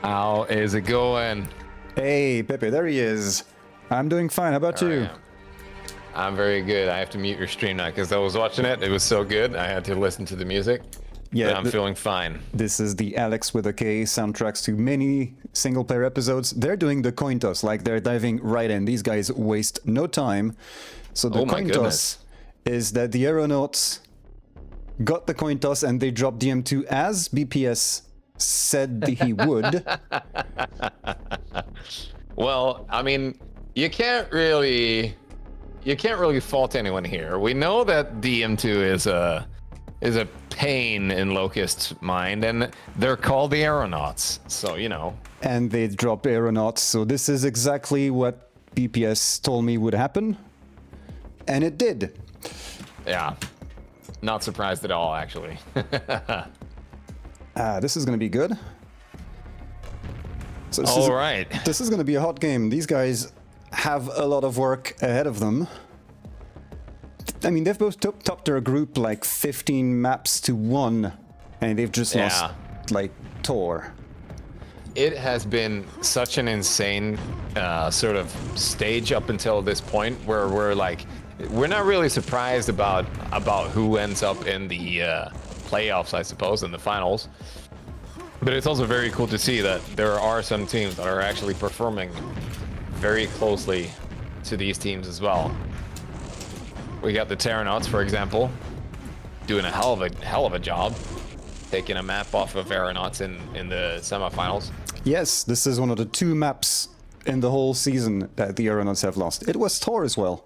How is it going? Hey, Pepe, there he is. I'm doing fine. How about you? I'm very good. I have to mute your stream now because I was watching it. It was so good. I had to listen to the music. Yeah, but I'm feeling fine. This is the Alex with a K soundtracks to many single-player episodes. They're doing the coin toss, like they're diving right in. These guys waste no time. So the coin toss is that the AeronautS got the coin toss and they dropped DM2 as BPS said he would. Well, I mean, you can't really fault anyone here. We know that DM2 is a pain in Locust's mind, and they're called the AeronautS, so you know. And they dropped AeronautS, so this is exactly what BPS told me would happen, and it did. Yeah, not surprised at all, actually. This is gonna be good. So this is gonna be a hot game. These guys have a lot of work ahead of them. I mean, they've both topped their group like 15 maps to 1, and they've just lost like Tor. It has been such an insane sort of stage up until this point where we're not really surprised about who ends up in the playoffs, I suppose, in the finals. But it's also very cool to see that there are some teams that are actually performing very closely to these teams as well. We got the AeronautS, for example, doing a hell of a job, taking a map off of AeronautS in the semifinals. Yes, this is one of the 2 maps in the whole season that the AeronautS have lost. It was Tor as well.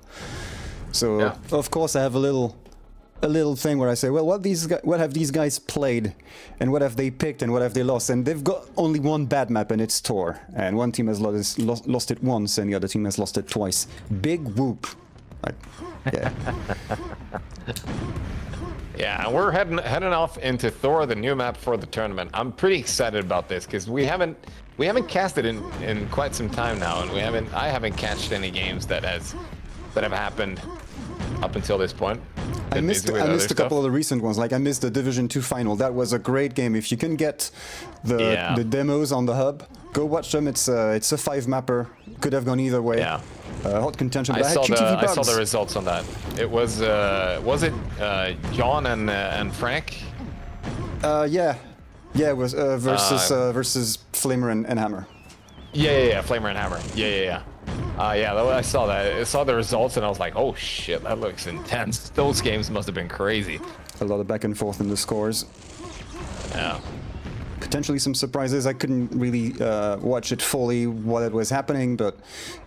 So of course I have a little thing where I say, well, what have these guys played, and what have they picked, and what have they lost? And they've got only one bad map, and it's Tor. And one team has lost it once, and the other team has lost it twice. Big whoop. Yeah. Yeah, and we're heading off into Thor, the new map for the tournament. I'm pretty excited about this because we haven't casted in quite some time now, and I haven't catched any games that have happened up until this point. I missed a couple of the recent ones. Like I missed the Division 2 final. That was a great game. If you can get the demos on the hub, go watch them. It's a 5-mapper. Could have gone either way. Yeah. Hot contention. I saw the results on that. It was it John and Frank? Yeah. It was versus Flamer and Hammer. Yeah, Flamer and Hammer. Yeah. I saw that. I saw the results and I was like, oh shit, that looks intense. Those games must have been crazy. A lot of back and forth in the scores. Yeah. Potentially some surprises. I couldn't really watch it fully while it was happening, but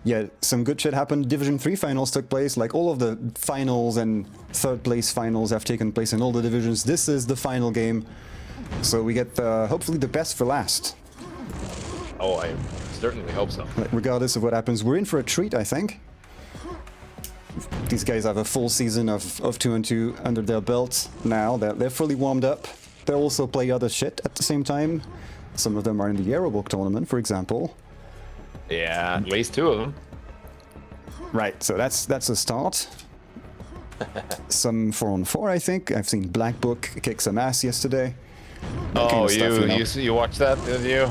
yeah, some good shit happened. Division 3 finals took place. Like all of the finals and third place finals have taken place in all the divisions. This is the final game, so we get hopefully the best for last. Oh, I certainly hope so. Regardless of what happens, we're in for a treat, I think. These guys have a full season of 2-2 under their belt now. They're fully warmed up. They also play other shit at the same time. Some of them are in the Aerobook tournament, for example. Yeah, at least 2 of them. Right, so that's a start. Some 4-on-4, I think. I've seen Black Book kick some ass yesterday. That kind of stuff, you watched that, did you?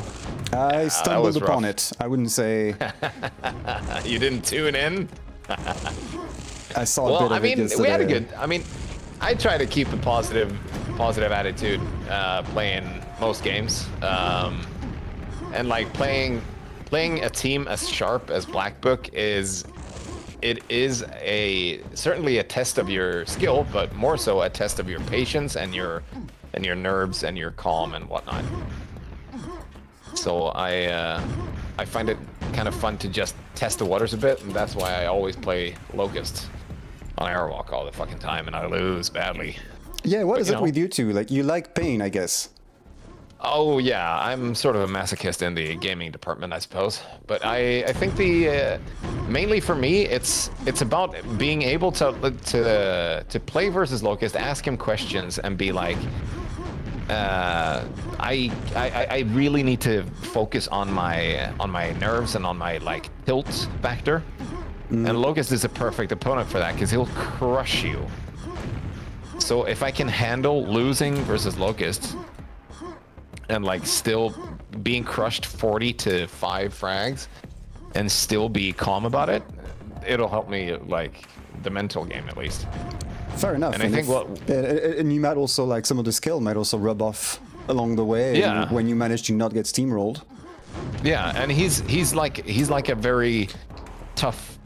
I stumbled upon it. I wouldn't say... You didn't tune in? I saw a bit of it yesterday. We had a good... I mean, I try to keep a positive attitude playing most games, and like playing a team as sharp as Black Book is certainly a test of your skill, but more so a test of your patience and your nerves and your calm and whatnot. So I find it kind of fun to just test the waters a bit, and that's why I always play Locust on Airwalk all the fucking time, and I lose badly. Yeah, what is it with you two? Like, you like pain, I guess. Oh yeah, I'm sort of a masochist in the gaming department, I suppose. But I think mainly for me, it's about being able to play versus Locust, ask him questions, and be like, I really need to focus on my nerves and on my like tilt factor. And Locust is a perfect opponent for that because he'll crush you. So if I can handle losing versus Locust and like still being crushed 40 to 5 frags and still be calm about it, it'll help me, like, the mental game at least. Fair enough. And I think and you might also, like, some of the skill might also rub off along the way. Yeah. When you manage to not get steamrolled. Yeah, and he's like a very tough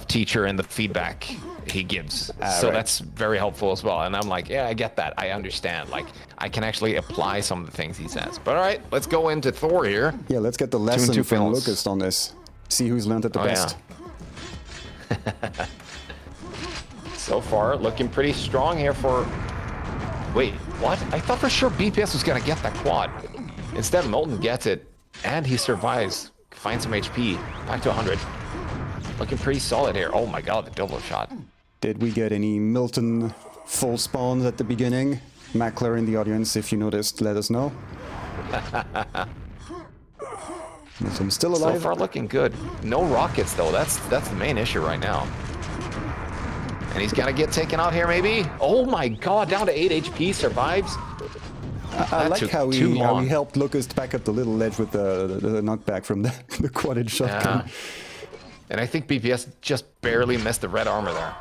teacher in the feedback he gives. So right. that's very helpful as well. And I'm like, yeah, I get that. I understand. Like, I can actually apply some of the things he says. But all right, let's go into Thor here. Yeah, let's get the 2 and lesson 2 from finals. Locust on this. See who's learned it the best. Yeah. So far, looking pretty strong here for... Wait, what? I thought for sure BPS was going to get that quad. Instead, Milton gets it, and he survives. Finds some HP. Back to 100. Looking pretty solid here. Oh my god, the double shot. Did we get any Milton full spawns at the beginning? Mackler in the audience, if you noticed, let us know. Milton still alive. So far, looking good. No rockets, though. That's the main issue right now. And he's got to get taken out here, maybe? Oh my god, down to 8 HP, survives. I like how he helped Locust back up the little ledge with the knockback from the quadded shotgun. Yeah. And I think BPS just barely missed the red armor there.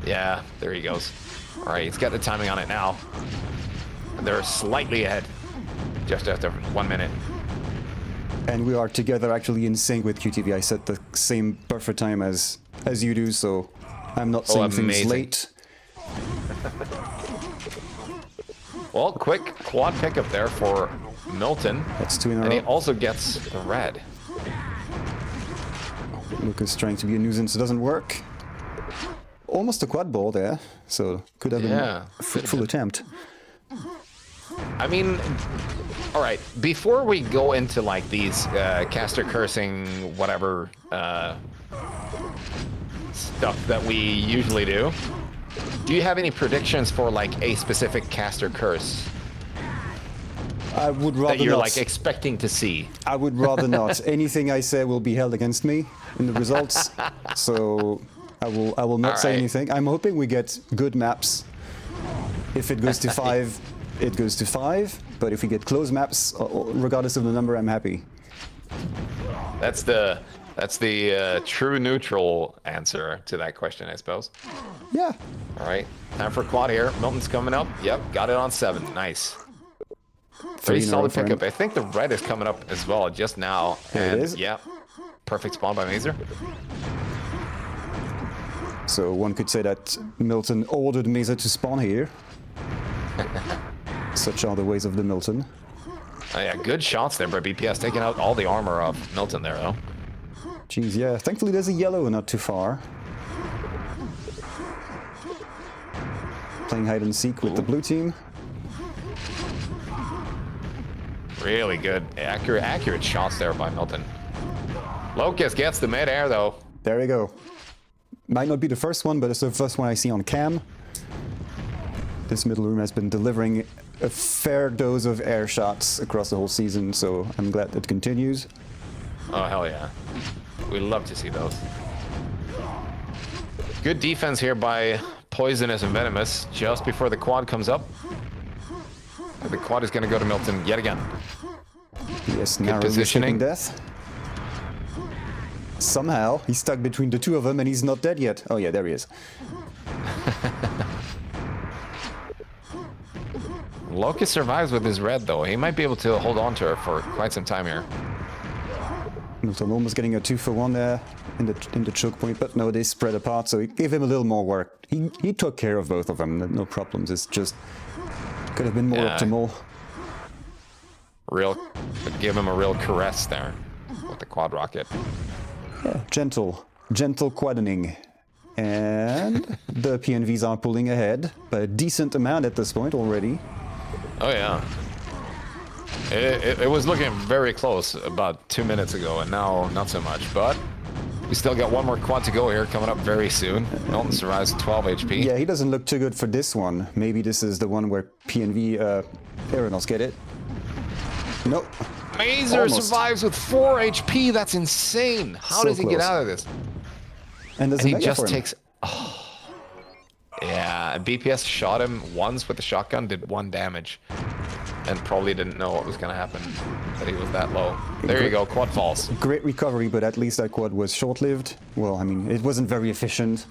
Yeah, there he goes. All right, he's got the timing on it now. They're slightly ahead, just after 1 minute. And we are together actually in sync with QTV. I set the same buffer time as you do, so I'm not saying things late. Well, quick quad pickup there for Milton. That's 2 in a row. And he also gets the red. Lucas trying to be a nuisance, it doesn't work. Almost a quad ball there, so could have been a fruitful attempt. I mean, all right, before we go into like these caster cursing, whatever stuff that we usually do you have any predictions for like a specific caster curse? I would rather that you're not. like expecting to see. I would rather not. Anything I say will be held against me in the results, so I will not say anything. I'm hoping we get good maps. If it goes to 5, it goes to 5. But if we get close maps, regardless of the number, I'm happy. That's the true neutral answer to that question, I suppose. Yeah. All right, time for quad here. Milton's coming up. Yep, got it on 7. Nice. Pretty solid pickup. I think the red is coming up as well just now. Here it is. Yeah, perfect spawn by Mazer. So one could say that Milton ordered Mazer to spawn here. Such are the ways of the Milton. Oh yeah, good shots there by BPS, taking out all the armor of Milton there, though. Jeez, yeah. Thankfully there's a yellow not too far. Playing hide and seek with the blue team. Really good, accurate shots there by Milton. Locust gets the mid-air, though. There we go. Might not be the first one, but it's the first one I see on cam. This middle room has been delivering a fair dose of air shots across the whole season, so I'm glad it continues. Oh, hell yeah. We love to see those. Good defense here by Poisonous and Venomous just before the quad comes up. The quad is going to go to Milton yet again. Yes, narrowly escaping death. Somehow, he's stuck between the two of them and he's not dead yet. Oh yeah, there he is. Locust survives with his red, though. He might be able to hold on to her for quite some time here. Milton almost getting a 2-for-1 there in the choke point, but no, they spread apart, so it gave him a little more work. He took care of both of them, no problems. It's just could have been more optimal. Give him a real caress there with the quad rocket. Yeah, gentle quadening. And the PNVs are pulling ahead by a decent amount at this point already. Oh yeah. It was looking very close about 2 minutes ago, and now not so much. But we still got one more quad to go here, coming up very soon. Milton survives 12 HP. Yeah, he doesn't look too good for this one. Maybe this is the one where PNV AeronautS get it. Nope. Mazer survives with 4 HP. That's insane. How does he get out of this? And he just takes... Oh. Yeah, BPS shot him once with the shotgun, did 1 damage. and probably didn't know what was going to happen, that he was that low. There you go, quad falls. Great recovery, but at least that quad was short-lived. Well, I mean, it wasn't very efficient.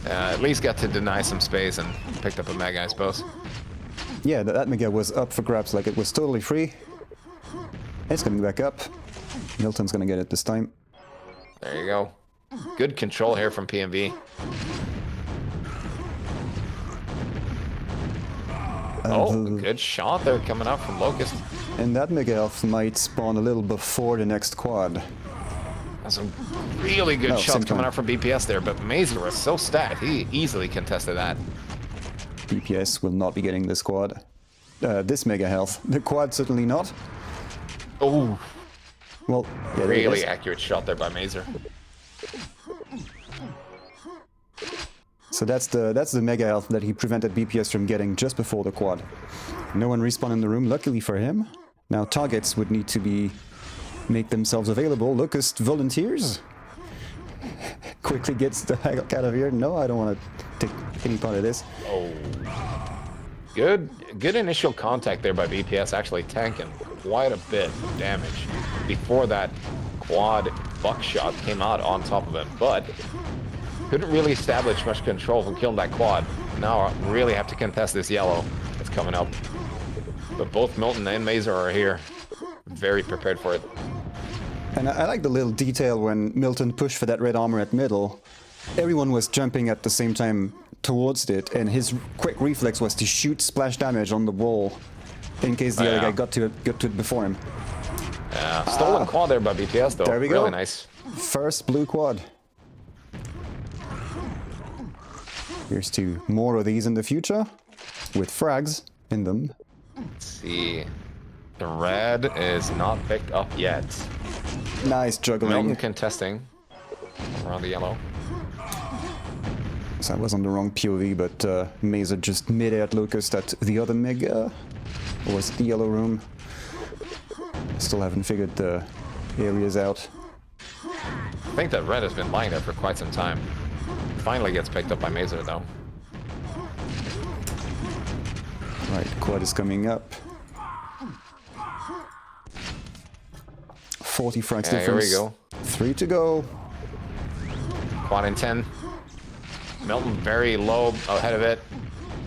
At least got to deny some space and picked up a mega, I suppose. Yeah, that mega was up for grabs, like it was totally free. It's coming back up. Milton's gonna get it this time. There you go. Good control here from PMV. Oh, good shot there coming out from Locust. And that mega elf might spawn a little before the next quad. That's some really good shots coming out from BPS there, but Mazer was so stacked. He easily contested that. BPS will not be getting this quad. This mega health. The quad certainly not. Oh. Well, yeah, really accurate shot there by Mazer. So that's the mega health that he prevented BPS from getting just before the quad. No one respawned in the room, luckily for him. Now targets would need to make themselves available. Locust volunteers. Quickly gets the heck out of here. No, I don't want to take any part of this. Oh. Good initial contact there by BPS, actually tanking quite a bit of damage before that quad buckshot came out on top of him, but couldn't really establish much control from killing that quad. Now I really have to contest this yellow that's coming up. But both Milton and Mazer are here, very prepared for it. And I like the little detail when Milton pushed for that red armor at middle. Everyone was jumping at the same time towards it, and his quick reflex was to shoot splash damage on the wall in case the other guy got to it before him. Yeah, stolen quad there by BPS though. There we really go. Nice. First blue quad. Here's to more of these in the future, with frags in them. Let's see. The red is not picked up yet. Nice juggling. Milton contesting around the yellow. So I was on the wrong POV, but Mazer just mid-aired Locust at the other mega. Or was it the yellow room? Still haven't figured the areas out. I think that red has been lying there for quite some time. Finally gets picked up by Mazer though. Right, quad is coming up. 40 frags difference. Here we go. 3 to go. Quad in 10. Milton very low ahead of it.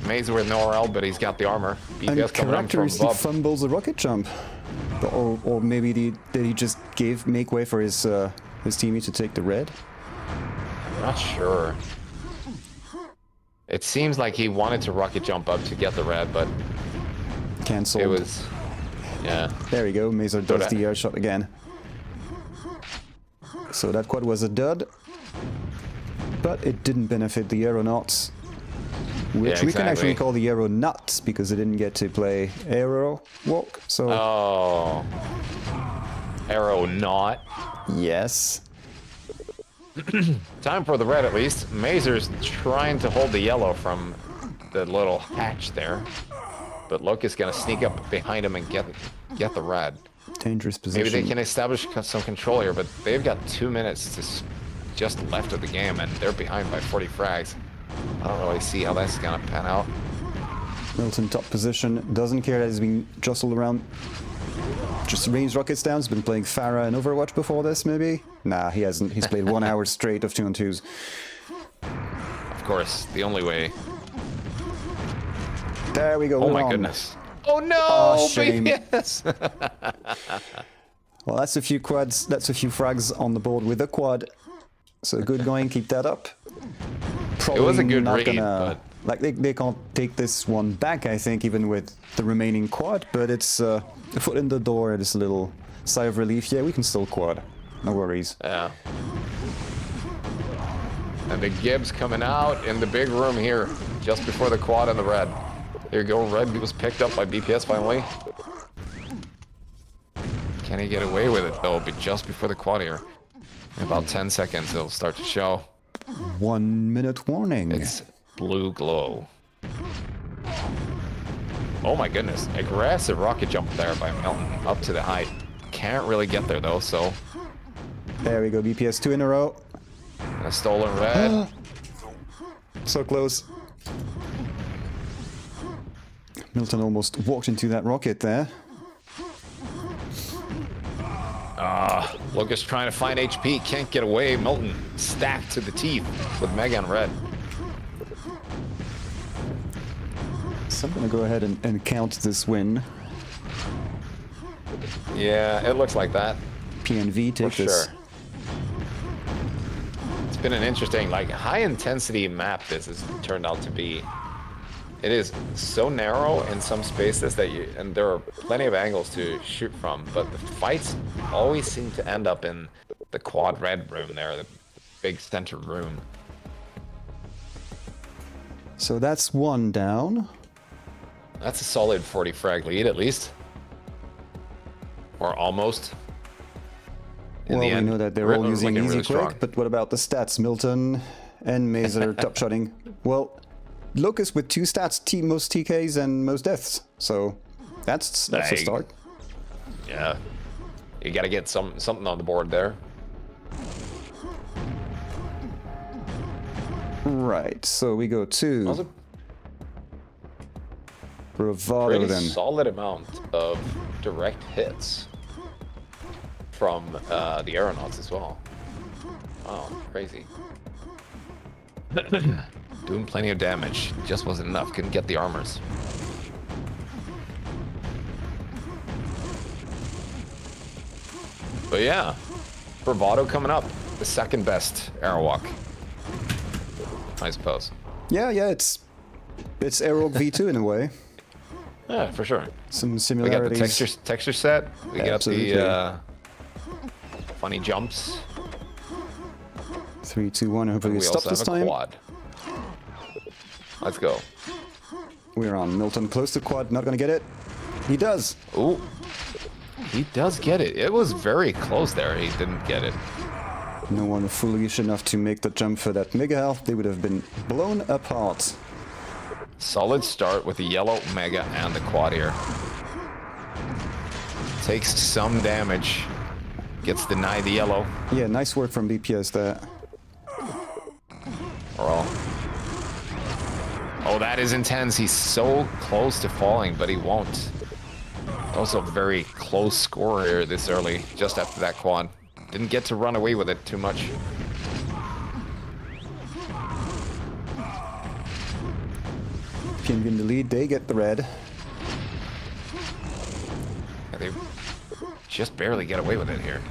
Mazer with no RL, but he's got the armor. BPS coming up from above. Fumbles a rocket jump. Or maybe did he just make way for his teammate to take the red? I'm not sure. It seems like he wanted to rocket jump up to get the red, but cancelled. It was, yeah. There we go. Mazer does the air shot again. So that quad was a dud, but it didn't benefit the AeronautS, which we can actually call the AeronautS because they didn't get to play Aero Walk. So. Oh. Aeronaut. Yes. Time for the red at least. Mazer's trying to hold the yellow from the little hatch there, but Locust gonna sneak up behind him and get the red. Dangerous position. Maybe they can establish some control here, but they've got 2 minutes just left of the game, and they're behind by 40 frags. I don't really see how that's gonna pan out. Milton top position, doesn't care that he's being jostled around. Just range rockets down. He's been playing Pharah in Overwatch before this, maybe? Nah, he hasn't. He's played 1 hour straight of 2-on-2s. Of course, the only way. There we go. Oh my goodness. Oh no! Oh, shame. Yes. Well, that's a few quads. That's a few frags on the board with a quad. So good going. Keep that up. Probably it was a good not read, gonna, but like they can't take this one back, I think, even with the remaining quad. But it's a foot in the door. It's a little sigh of relief. Yeah, we can still quad. No worries. Yeah. And the Gibbs coming out in the big room here, just before the quad and the red. There you go, red was picked up by BPS finally. Can he get away with it though? But just before the quad here. In about 10 seconds it'll start to show. 1 minute warning. It's blue glow. Oh my goodness, aggressive rocket jump there by Milton up to the height. Can't really get there though, so. There we go, BPS 2 in a row. And a stolen red. So close. Milton almost walked into that rocket there. Locust trying to find HP, can't get away. Milton stacked to the teeth with Mega on red. So I'm going to go ahead and count this win. Yeah, it looks like that. PNV take For this. sure. It's been an interesting, like, high-intensity map this has turned out to be. It is so narrow in some spaces that and there are plenty of angles to shoot from, but the fights always seem to end up in the quad red room there, the big center room. So that's one down. That's a solid 40 frag lead at least. Or almost. In Well, the we end, know that they're all using looking easy really quick, strong. but what about the stats? Milton and Mazer top shotting. Well, Locust with 2 stats, most TKs and most deaths. So that's a Like, start. Yeah. You gotta get something on the board there. Right, so we go to Also, Bravado pretty then. solid amount of direct hits from the AeronautS as well. Wow, crazy. Doing plenty of damage. Just wasn't enough. Couldn't get the armors. But yeah, Bravado coming up. The second best Airwalk, I suppose. Yeah, it's AeronautS V2 in a way. Yeah, for sure. Some We got the similarities. texture set. We got Absolutely. the funny jumps. 3, 2, 1. Hopefully We we stop also this have a time. quad. Let's go. We're on Milton, close to quad, not gonna get it. He does. Ooh. He does get it. It was very close there. He didn't get it. No one foolish enough to make the jump for that mega health. They would have been blown apart. Solid start with the yellow mega and the quad here. Takes some damage. Gets denied the yellow. Yeah, nice work from BPS there. Oh, that is intense. He's so close to falling, but he won't. Also a very close score here this early, just after that quad. Didn't get to run away with it too much. PNV in the lead, they get the red. Yeah, they just barely get away with it here.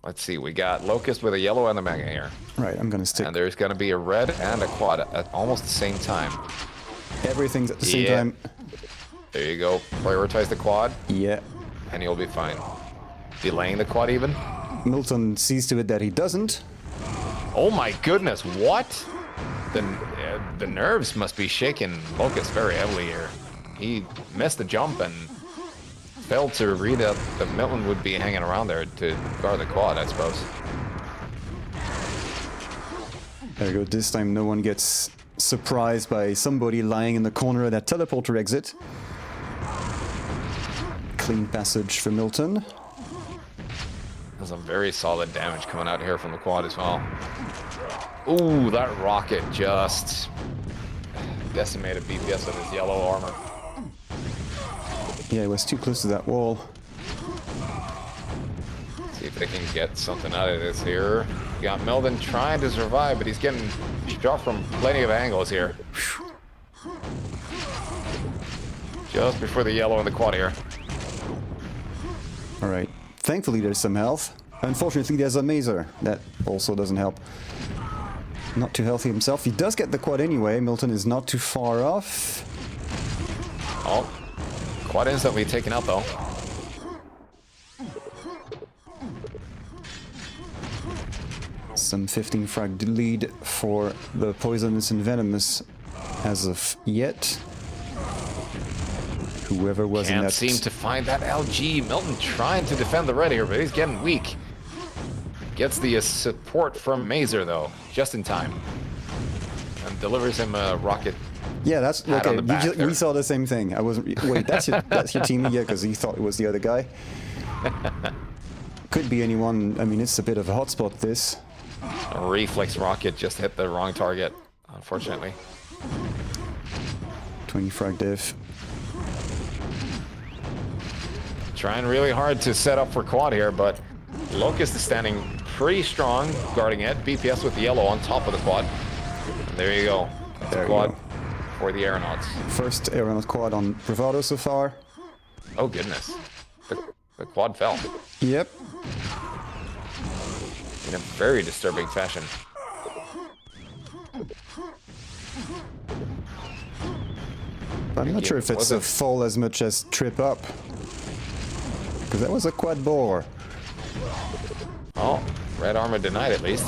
Let's see, we got Locust with a yellow and a mega here. Right, I'm gonna stick. And there's gonna be a red and a quad at almost the same time. Everything's at the same Yeah. time. There you go. Prioritize the quad, Yeah. and you'll be fine. Delaying the quad even. Milton sees to it that he doesn't. Oh my goodness, what? The nerves must be shaking Locust very heavily here. He missed the jump and failed to read that Milton would be hanging around there to guard the quad, I suppose. There we go, this time no one gets surprised by somebody lying in the corner of that teleporter exit. Clean passage for Milton. There's some very solid damage coming out here from the quad as well. Ooh, that rocket just decimated BPS with his yellow armor. Yeah, it was too close to that wall. See if they can get something out of this here. We got Milton trying to survive, but he's getting shot from plenty of angles here. Just before the yellow and the quad here. Alright, thankfully there's some health. Unfortunately there's a Mazer. That also doesn't help. Not too healthy himself. He does get the quad anyway. Milton is not too far off. Oh, quad instantly taken out though. Some 15 frag lead for the Poisonous and Venomous as of yet. Whoever was in Can't that... seem to find that LG. Milton trying to defend the red here, but he's getting weak. Gets the support from Mazer though, just in time. And delivers him a rocket. Yeah, that's Pat on the back we there. saw the same thing. I wasn't. Wait, that's your teammate, yeah, because he thought it was the other guy. Could be anyone. I mean, it's a bit of a hotspot. This. A reflex rocket just hit the wrong target, unfortunately. 20 frag diff. Trying really hard to set up for quad here, but Locust is standing pretty strong, guarding it. BPS with the yellow on top of the quad. And there you go. That's a quad for the Aeronauts. First Aeronaut quad on Bravado so far. Oh goodness. The quad fell. Yep. In a very disturbing fashion. I'm not sure if it's a fall as much as trip up. Because that was a quad bore. Oh, red armor denied at least.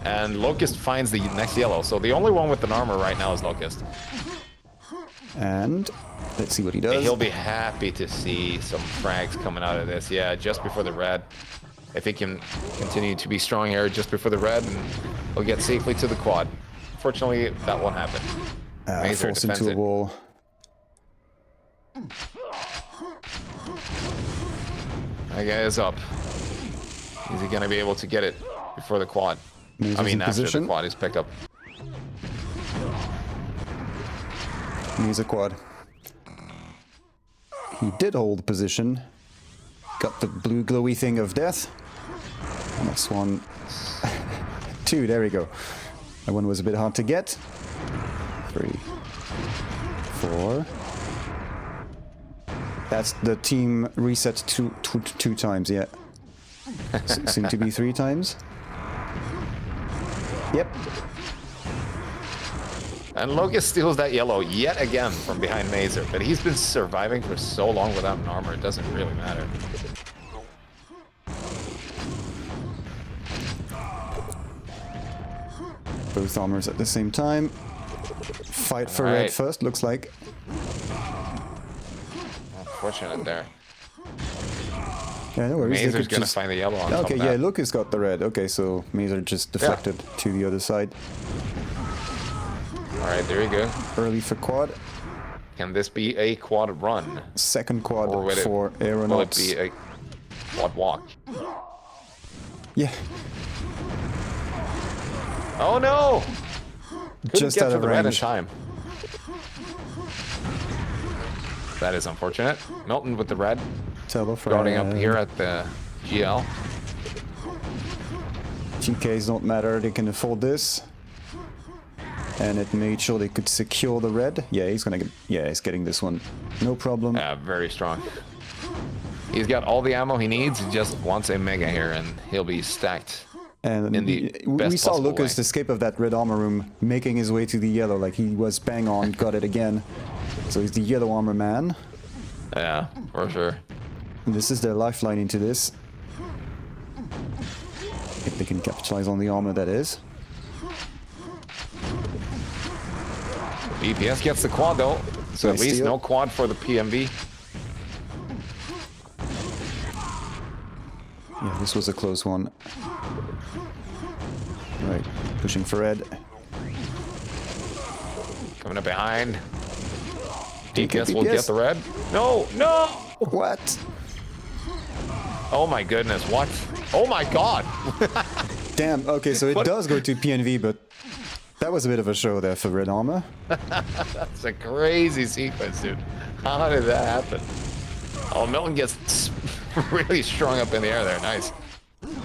And Locust finds the next yellow. So the only one with an armor right now is Locust. And let's see what he does. He'll be happy to see some frags coming out of this. Yeah, just before the red. If he can continue to be strong here just before the red, and he'll get safely to the quad. Fortunately, that won't happen. Forced into a wall. That guy is up. Is he going to be able to get it before the quad? I mean, after the quad is picked up. He's a quad. He did hold position. Got the blue glowy thing of death. Next one. 2, there we go. That one was a bit hard to get. 3, 4. That's the team reset two times, yeah. Soon to be 3 times. Yep. And Locust steals that yellow yet again from behind Mazer, but he's been surviving for so long without an armor, it doesn't really matter. Both armors at the same time. Fight for red first, looks like. Unfortunate there. Yeah, no worries. Mazer's gonna find the yellow on top of that. Yeah, Locust got the red. Okay, so Mazer just deflected to the other side. Alright, there you go. Early for quad. Can this be a quad run? Second quad for Aeronauts. Will it be a quad walk? Yeah. Oh no! Couldn't Just get out to of the red in range. time. That is unfortunate. Milton with the red. Guarding up here at the GL. TKs don't matter, they can afford this. And it made sure they could secure the red. Yeah, he's gonna get, he's getting this one. No problem. Yeah, very strong. He's got all the ammo he needs, he just wants a mega here and he'll be stacked. And in the best we saw possible Locust way. escape of that red armor room, making his way to the yellow, like he was bang on, got it again. So he's the yellow armor man. Yeah, for sure. And this is their lifeline into this. If they can capitalize on the armor, that is. BPS gets the quad though, so at least no quad for the PMV. Yeah, this was a close one. Right, pushing for red. Coming up behind. DPS will get the red. No, no! What? Oh my goodness, what? Oh my god! Damn, okay, so it does go to PNV, but that was a bit of a show there for red armor. That's a crazy sequence, dude. How did that happen? Oh, Milton gets really strung up in the air there. Nice.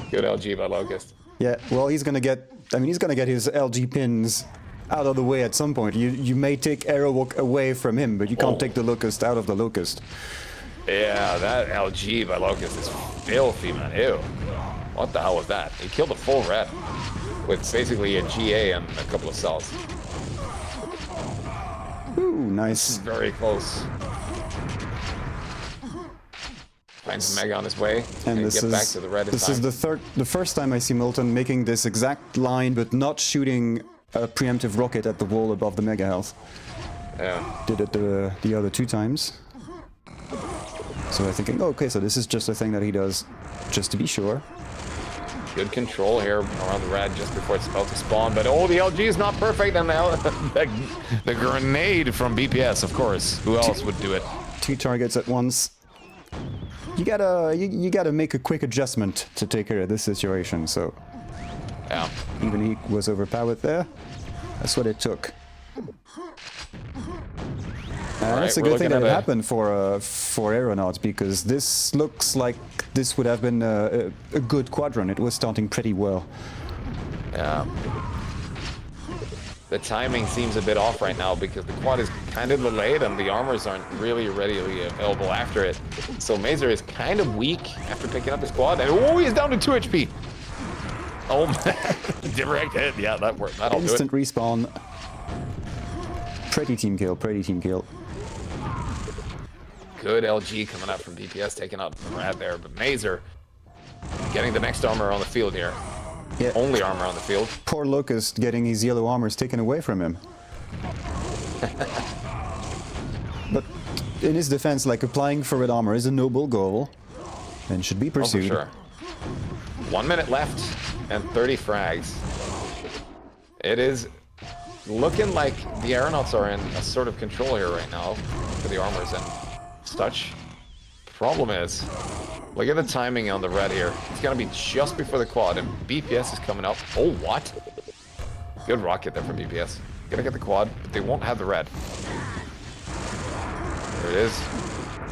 Good LG by Locust. Yeah, well, he's gonna get... I mean, he's gonna get his LG pins out of the way at some point. You may take Arrow Walk away from him, but you can't take the Locust out of the Locust. Yeah, that LG by Locust is filthy, man. Ew. What the hell was that? He killed a full red with basically a GA and a couple of cells. Ooh, nice. Very close. Finds Mega on his way and this get back to the red. This is the first time I see Milton making this exact line, but not shooting a preemptive rocket at the wall above the Mega Health. Yeah. Did it the other 2 times. So I'm thinking, oh, okay, so this is just a thing that he does, just to be sure. Good control here around the red just before it's about to spawn, but oh, the LG is not perfect, and now the grenade from BPS, of course. Who else would do it? 2 targets at once. You gotta make a quick adjustment to take care of this situation. So yeah, even he was overpowered there. That's what it took. That's a good thing that it happened for AeronautS, because this looks like this would have been a good quad run. It was starting pretty well. Yeah. The timing seems a bit off right now because the quad is kind of delayed and the armors aren't really readily available after it. So Mazer is kind of weak after picking up his quad. And oh, he's down to 2 HP. Oh man, direct hit. Yeah, that worked. That'll do it. Instant respawn. Pretty team kill. Pretty team kill. Good LG coming up from DPS, taking out the rat there, but Mazer getting the next armor on the field here. Yeah. Only armor on the field. Poor Locust getting his yellow armors taken away from him. But in his defense, like, applying for red armor is a noble goal and should be pursued. Oh, for sure. 1 minute left and 30 frags. It is looking like the AeronautS are in a sort of control here right now for the armors and such. Problem is, look at the timing on the red here. It's gonna be just before the quad, and BPS is coming up. Oh, what? Good rocket there from BPS. Gonna get the quad, but they won't have the red. There it is.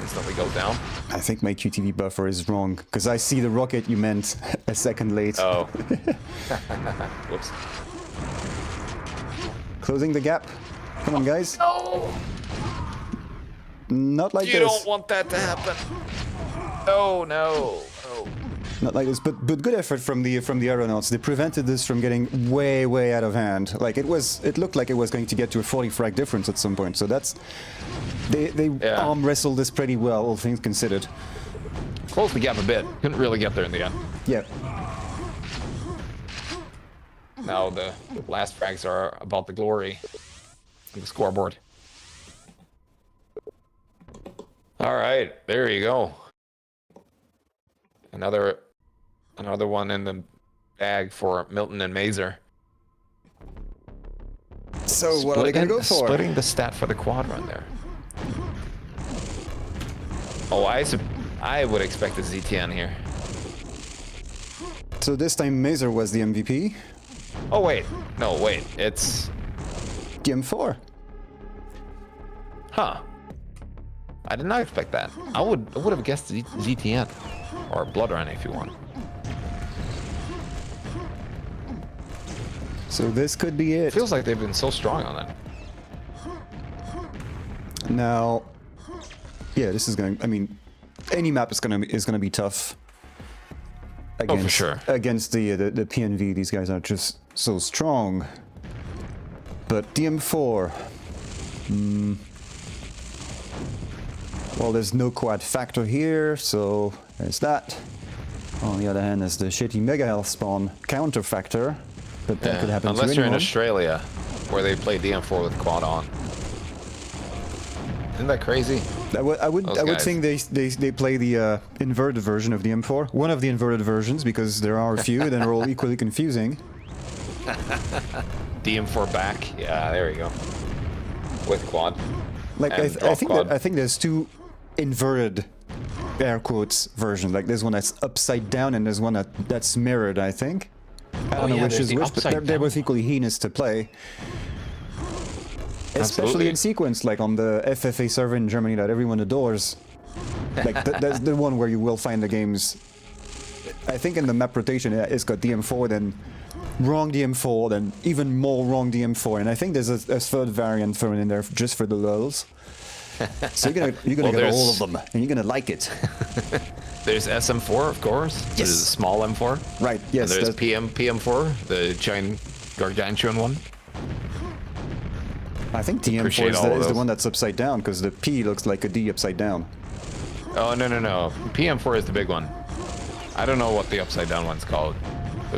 Instantly goes down. I think my QTV buffer is wrong, because I see the rocket you meant a second late. Oh. Whoops. Closing the gap. Come on, guys. No! Not like this. You don't want that to happen. Oh, no. Oh. Not like this, but good effort from the AeronautS. They prevented this from getting way out of hand. Like, it looked like it was going to get to a 40 frag difference at some point. So that's they arm wrestled this pretty well, all things considered. Closed the gap a bit. Couldn't really get there in the end. Yeah. Now the last frags are about the glory of the scoreboard. All right, there you go. Another one in the bag for Milton and Mazer. So what are they gonna go for? Splitting the stat for the quad run there. Oh, I would expect a ZTN here. So this time Mazer was the MVP. Oh wait, no wait, it's DM4. Huh. I did not expect that. I would have guessed ZTN or Blood Run if you want. So this could be it. Feels like they've been so strong on that. Now, yeah, this is going. I mean, any map is gonna be tough. Against, oh, for sure. Against the PNV, these guys are just so strong. But DM4. Well, there's no quad factor here, so there's that. On the other hand, there's the shitty mega health spawn counter factor, but that could happen unless to you're anyone. in Australia, where they play DM4 with quad on. Isn't that crazy? I would think they play the inverted version of DM4, one of the inverted versions, because there are a few, and they're all equally confusing. DM4 back, yeah, there you go. With quad. Like I think there's two inverted air quotes versions. Like there's one that's upside down and there's one that's mirrored, I think. I don't know which is which, but they're both equally heinous to play. Especially in sequence, like on the FFA server in Germany that everyone adores. Like that's the one where you will find the games. I think in the map rotation it's got DM4, then wrong DM4, then even more wrong DM4, and I think there's a third variant thrown in there just for the lulz. So you're gonna get all of them, and you're gonna like it. There's SM4, of course. Yes. There's a small M4. Right. Yes. And there's PM4, the giant gargantuan one. I think TM4 is the one that's upside down, because the P looks like a D upside down. Oh no. PM4 is the big one. I don't know what the upside down one's called.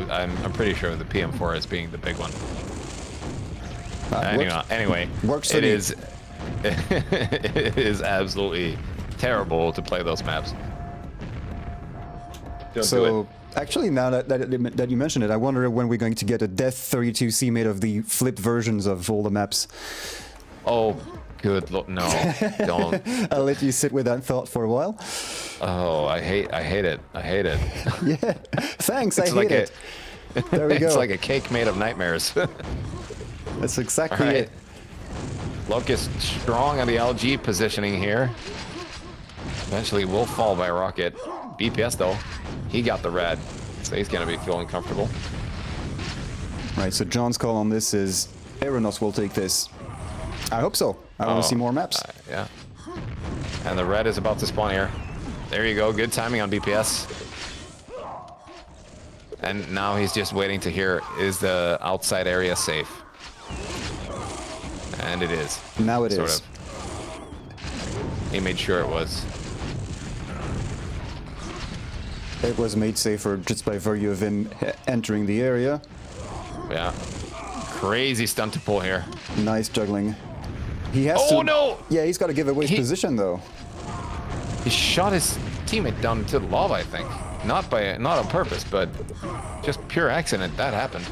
I'm pretty sure the PM4 is being the big one. Anyway, works for it me. is. It is absolutely terrible to play those maps. Don't do it. Actually, now that you mention it, I wonder when we're going to get a Death 32C made of the flipped versions of all the maps. Oh, good look! No, don't. I'll let you sit with that thought for a while. Oh, I hate it. Yeah, thanks. I hate it. There we go. It's like a cake made of nightmares. That's exactly it. Locust strong on the LG positioning here. Eventually will fall by rocket. BPS though, he got the red, so he's gonna be feeling comfortable. Right, so John's call on this is AeronautS will take this. I hope so. I want to see more maps. Yeah. And the red is about to spawn here. There you go, good timing on BPS. And now he's just waiting to hear, is the outside area safe? And it is. Now it sort is. of. He made sure it was. It was made safer just by virtue of him entering the area. Yeah. Crazy stunt to pull here. Nice juggling. He has to... Oh no! Yeah, he's got to give away his position though. He shot his teammate down into the lava, I think. Not on purpose, but just pure accident. That happened.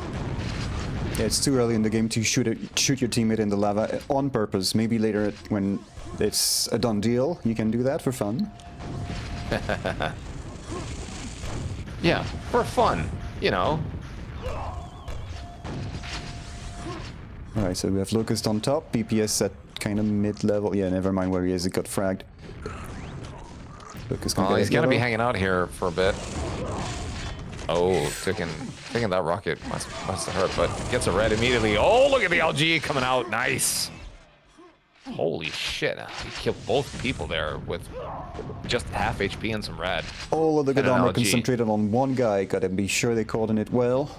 Yeah, it's too early in the game to shoot your teammate in the lava on purpose. Maybe later when it's a done deal, you can do that for fun. Yeah, for fun, you know. Alright, so we have Locust on top, BPS at kind of mid-level. Yeah, never mind where he is, it got fragged. Locust Oh, he's gotta be hanging out here for a bit. Oh, taking that rocket must have hurt, but gets a red immediately. Oh, look at the LG coming out, nice. Holy shit, he killed both people there with just half HP and some red. All of the good And an armor LG. concentrated on one guy, gotta be sure they coordinate well.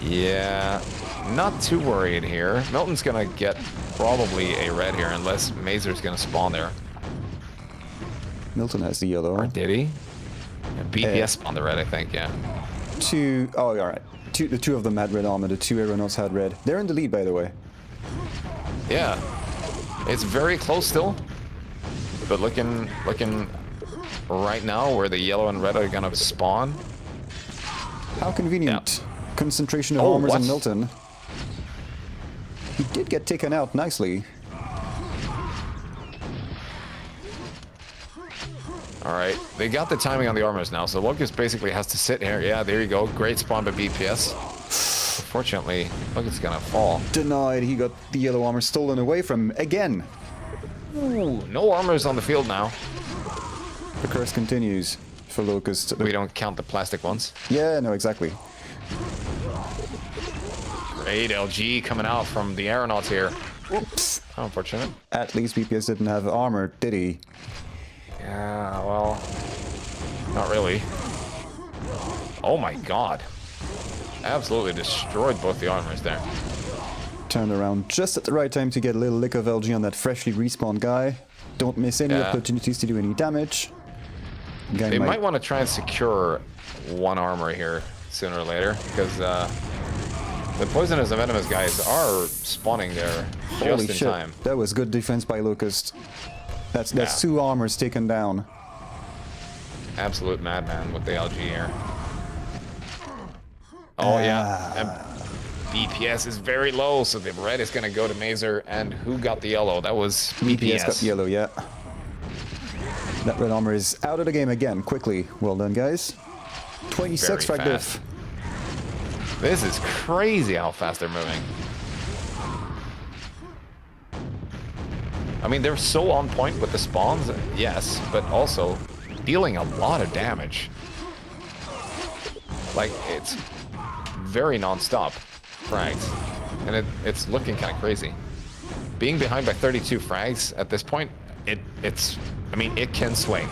Yeah, not too worried here. Milton's gonna get probably a red here unless Mazer's gonna spawn there. Milton has the yellow. Or did he? Yeah, BPS spawned the red, I think, yeah. Oh, alright. The two of them had red armor, the two AeronautS had red. They're in the lead, by the way. Yeah, it's very close still, but looking right now where the yellow and red are gonna spawn. How convenient. Yeah. Concentration of Oh, armors what? on Milton. He did get taken out nicely. All right, they got the timing on the armors now, so Locust basically has to sit here. Yeah, there you go. Great spawn by BPS. Unfortunately, Locust's gonna fall. Denied. He got the yellow armor stolen away from him again. Ooh, no armors on the field now. The curse continues for Locust. We don't count the plastic ones. Yeah, no, exactly. Great LG coming out from the AeronautS here. Oops. How unfortunate. At least BPS didn't have armor, did he? Yeah, well, not really. Oh my god. Absolutely destroyed both the armors there. Turned around just at the right time to get a little lick of LG on that freshly respawned guy. Don't miss any opportunities to do any damage. Guy They might want to try and secure one armor here sooner or later, because the poisonous and venomous guys are spawning there Holy just in shit. time. That was good defense by Locust. That's two armors taken down. Absolute madman with the LG here. Oh yeah, and BPS is very low, so the red is gonna go to Mazer. And who got the yellow? That was BPS. BPS got yellow, yeah. That red armor is out of the game again, quickly. Well done, guys. 26 Very frag fast. diff. This is crazy how fast they're moving. I mean, they're so on point with the spawns, yes, but also dealing a lot of damage. Like, it's very non-stop frags, and it's looking kind of crazy. Being behind by 32 frags at this point, I mean, it can swing.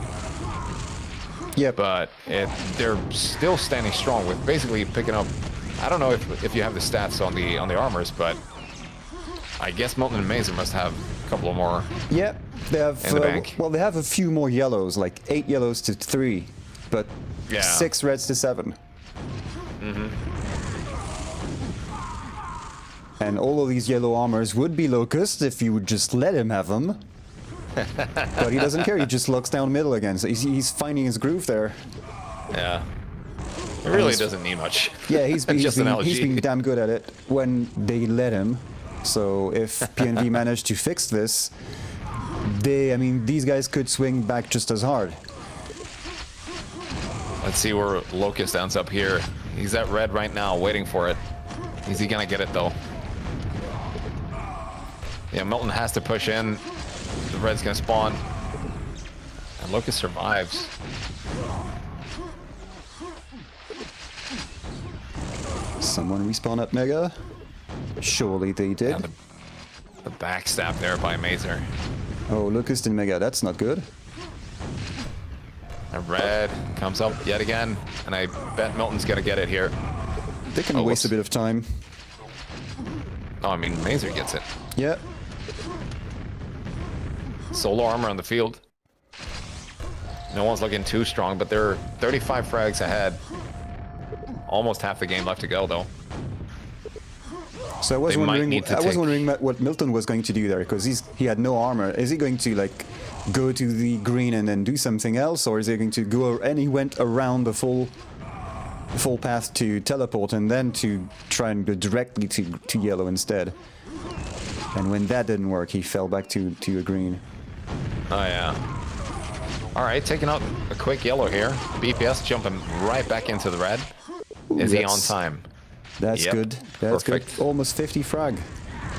Yeah, But they're still standing strong with basically picking up. I don't know if you have the stats on the armors, but I guess Milton and Mazer must have a couple of more. yeah, they have. In the bank. Well, they have a few more yellows, like 8 yellows to 3, but Yeah. 6 reds to 7. And all of these yellow armors would be Locust if you would just let him have them. But he doesn't care. He just locks down middle again. So he's finding his groove there. Yeah. It really doesn't need much. Yeah, he's Just an LG. been damn good at it when they let him. So if PNV managed to fix this, I mean, these guys could swing back just as hard. Let's see where Locust ends up here. He's at red right now, waiting for it. Is he gonna get it though? Yeah, Milton has to push in. The red's gonna spawn. And Locust survives. Someone respawn at Mega? Surely they did. Yeah, the backstab there by Mazer. Oh, Locust and Mega, that's not good. And red comes up yet again, and I bet Milton's gonna get it here. They can waste a bit of time. Oh, I mean, Mazer gets it. Yeah. Solar armor on the field. No one's looking too strong, but they're 35 frags ahead. Almost half the game left to go, though. So I was wondering what Milton was going to do there, because he had no armor. Is he going to like go to the green and then do something else, or is he going to go? And he went around the full path to teleport, and then to try and go directly to yellow instead. And when that didn't work, he fell back to a green. Oh yeah. All right, taking out a quick yellow here. BPS jumping right back into the red. Is he on time? That's good. That's perfect. good. Almost 50 frag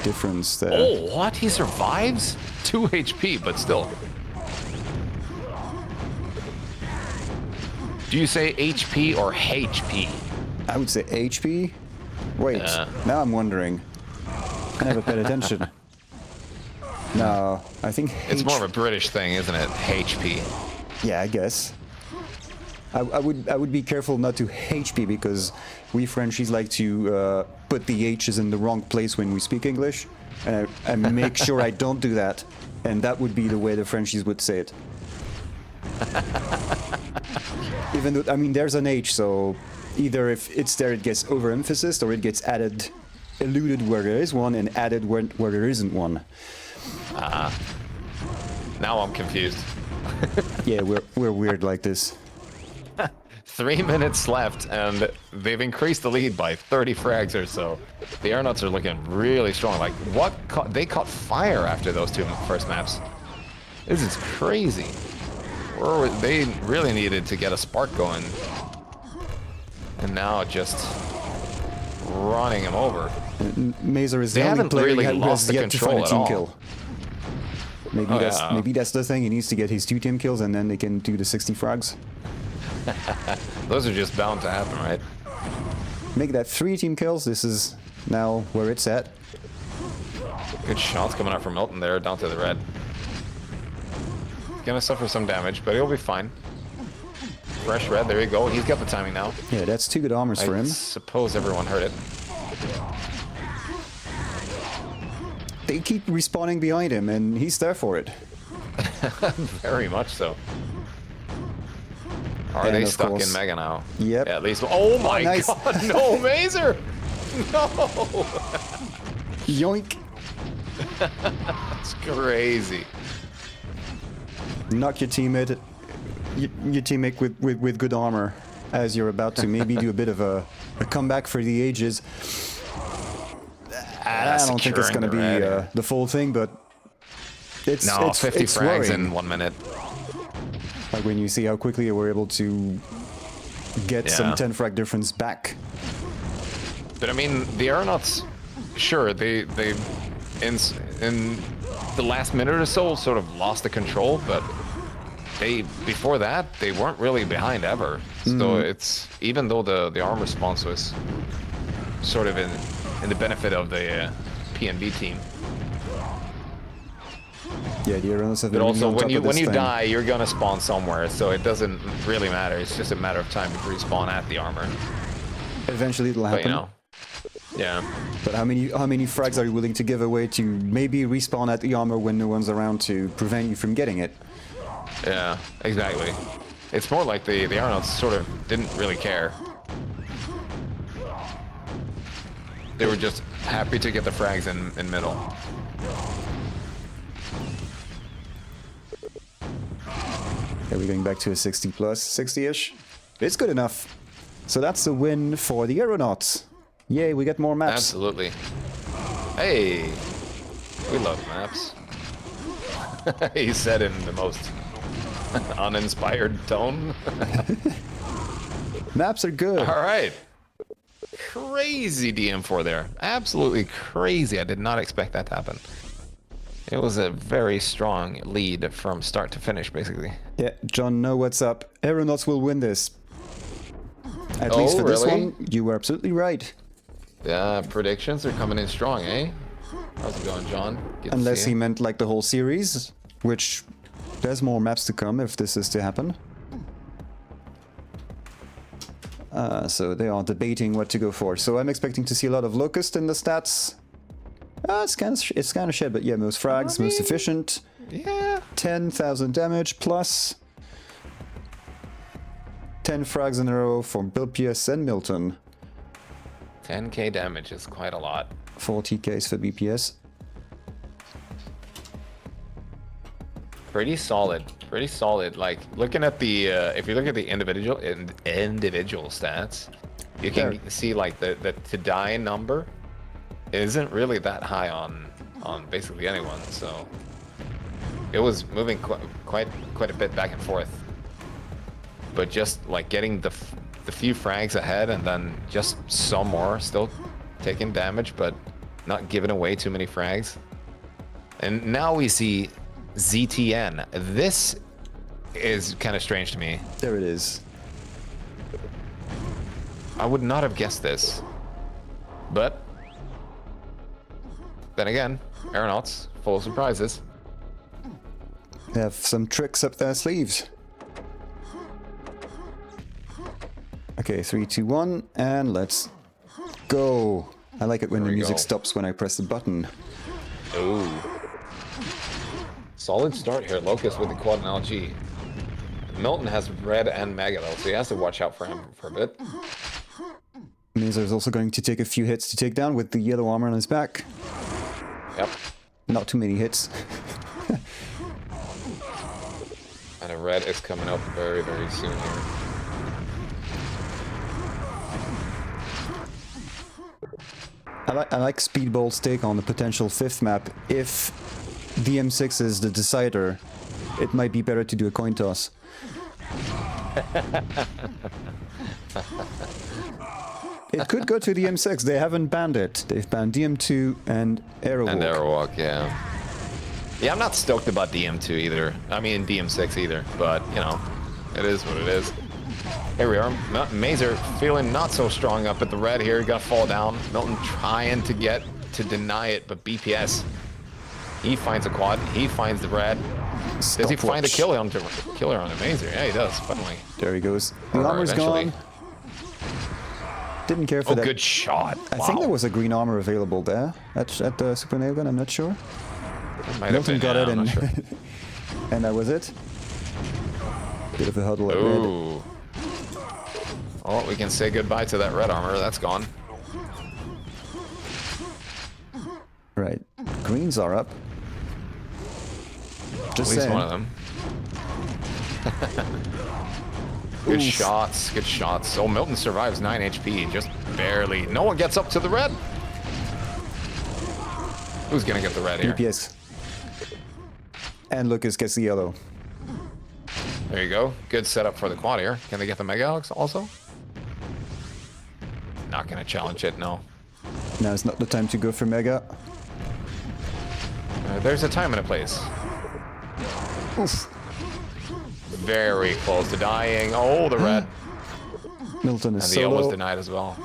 difference there. Oh, what? He survives? 2 HP, but still. Do you say HP or HP? I would say HP. Wait, now I'm wondering. I never paid attention. No, I think it's more of a British thing, isn't it? HP. Yeah, I guess. I would be careful not to HP, because we Frenchies like to put the H's in the wrong place when we speak English, and I make sure I don't do that, and that would be the way the Frenchies would say it. Even though, I mean, there's an H, so either if it's there it gets overemphasized, or it gets added, eluded where there is one, and added where there isn't one. Now I'm confused. Yeah, we're weird like this. 3 minutes left, and they've increased the lead by 30 frags or so. The AeronautS are looking really strong. Like, they caught fire after those two first maps. This is crazy. They really needed to get a spark going. And now just running him over. Mazer is the only player who has yet to find a team kill. Maybe that's the thing. He needs to get his 2 team kills, and then they can do the 60 frags. Those are just bound to happen, right? Make that 3 team kills. This is now where it's at. Good shots coming out from Milton there, down to the red. Gonna suffer some damage, but he'll be fine. Fresh red, there you go. He's got the timing now. Yeah, that's 2 good armors for him. I suppose everyone heard it. They keep respawning behind him, and he's there for it. Very much so. Are they stuck in Mega now? Yep. Yeah, at least. Oh my god! No, Mazer! No! Yoink! That's crazy. Knock your teammate with good armor as you're about to maybe do a bit of a comeback for the ages. I don't think it's going to be the full thing, but it's 50 frags worrying. in 1 minute. Like when you see how quickly we're able to get some 10 frag difference back. But I mean, the AeronautS, sure, they in the last minute or so sort of lost the control, but before that they weren't really behind ever. So it's, even though the armor response was sort of in the benefit of the PNV team. Yeah, the AeronautS have been But also, really when you die, you're gonna spawn somewhere, so it doesn't really matter. It's just a matter of time to respawn at the armor. Eventually, it'll happen. But, you know, yeah. But how many frags are you willing to give away to maybe respawn at the armor when no one's around to prevent you from getting it? Yeah, exactly. It's more like the AeronautS sort of didn't really care. They were just happy to get the frags in middle. Okay, we're going back to a 60 plus, 60-ish. It's good enough. So that's a win for the AeronautS. Yay, we get more maps. Absolutely. Hey, we love maps. He said in the most uninspired tone. Maps are good. All right. Crazy DM4 there. Absolutely crazy. I did not expect that to happen. It was a very strong lead from start to finish, basically. Yeah, John, know what's up. AeronautS will win this. At least for this one, you were absolutely right. Yeah, predictions are coming in strong, eh? How's it going, John? Good to Unless see he you. meant like the whole series, which there's more maps to come if this is to happen. So they are debating what to go for. So I'm expecting to see a lot of Locust in the stats. It's kind of shit, but yeah, most frags, most efficient. Yeah. 10,000 damage plus 10 frags in a row for BPS and Milton. 10k damage is quite a lot. 40 Ks for BPS. Pretty solid. Pretty solid. Like, looking at the, if you look at the individual stats, you can see, like, the to-die number isn't really that high on basically anyone, so it was moving quite a bit back and forth. But just, like, getting the few frags ahead and then just some more still taking damage, but not giving away too many frags. And now we see ZTN. This is kind of strange to me. There it is. I would not have guessed this. But then again, AeronautS, full of surprises. They have some tricks up their sleeves. Okay, 3, 2, 1, and let's go. I like it when the music stops when I press the button. Ooh. Solid start here, Locust with the quad and LG. Milton has red and mega though, so he has to watch out for him for a bit. Mazer's also going to take a few hits to take down with the yellow armor on his back. Yep. Not too many hits. And a red is coming up very, very soon here. I like Speedball's take on the potential 5th map. If the M6 is the decider, it might be better to do a coin toss. It could go to the M6. They haven't banned it. They've banned DM2 and Aerowalk. And Aerowalk, yeah. Yeah, I'm not stoked about DM2 either. I mean DM6 either, but, you know, it is what it is. Here we are. Mazer feeling not so strong up at the red here. Got to fall down. Milton trying to deny it, but BPS. He finds a quad. He finds the red. Does he find a killer on the Mazer? Yeah, he does. Finally. There he goes. The armor's gone. Didn't care for that. Oh, good shot. I think there was a green armor available there at the Super Nail Gun. I'm not sure. Milton got it, and sure. And that was it. Bit of a huddle at red. Oh, we can say goodbye to that red armor. That's gone. Right. Greens are up. Just at least saying. one of them. Good shots. Good shots. Oh, Milton survives 9 HP. Just barely. No one gets up to the red. Who's going to get the red here? BPS. And Lucas gets the yellow. There you go. Good setup for the quad here. Can they get the Mega Alex also? Not going to challenge it, no. Now it's not the time to go for Mega. There's a time and a place. Oof. Very close to dying. Oh, the red. Milton is and the solo. yellow was denied as well.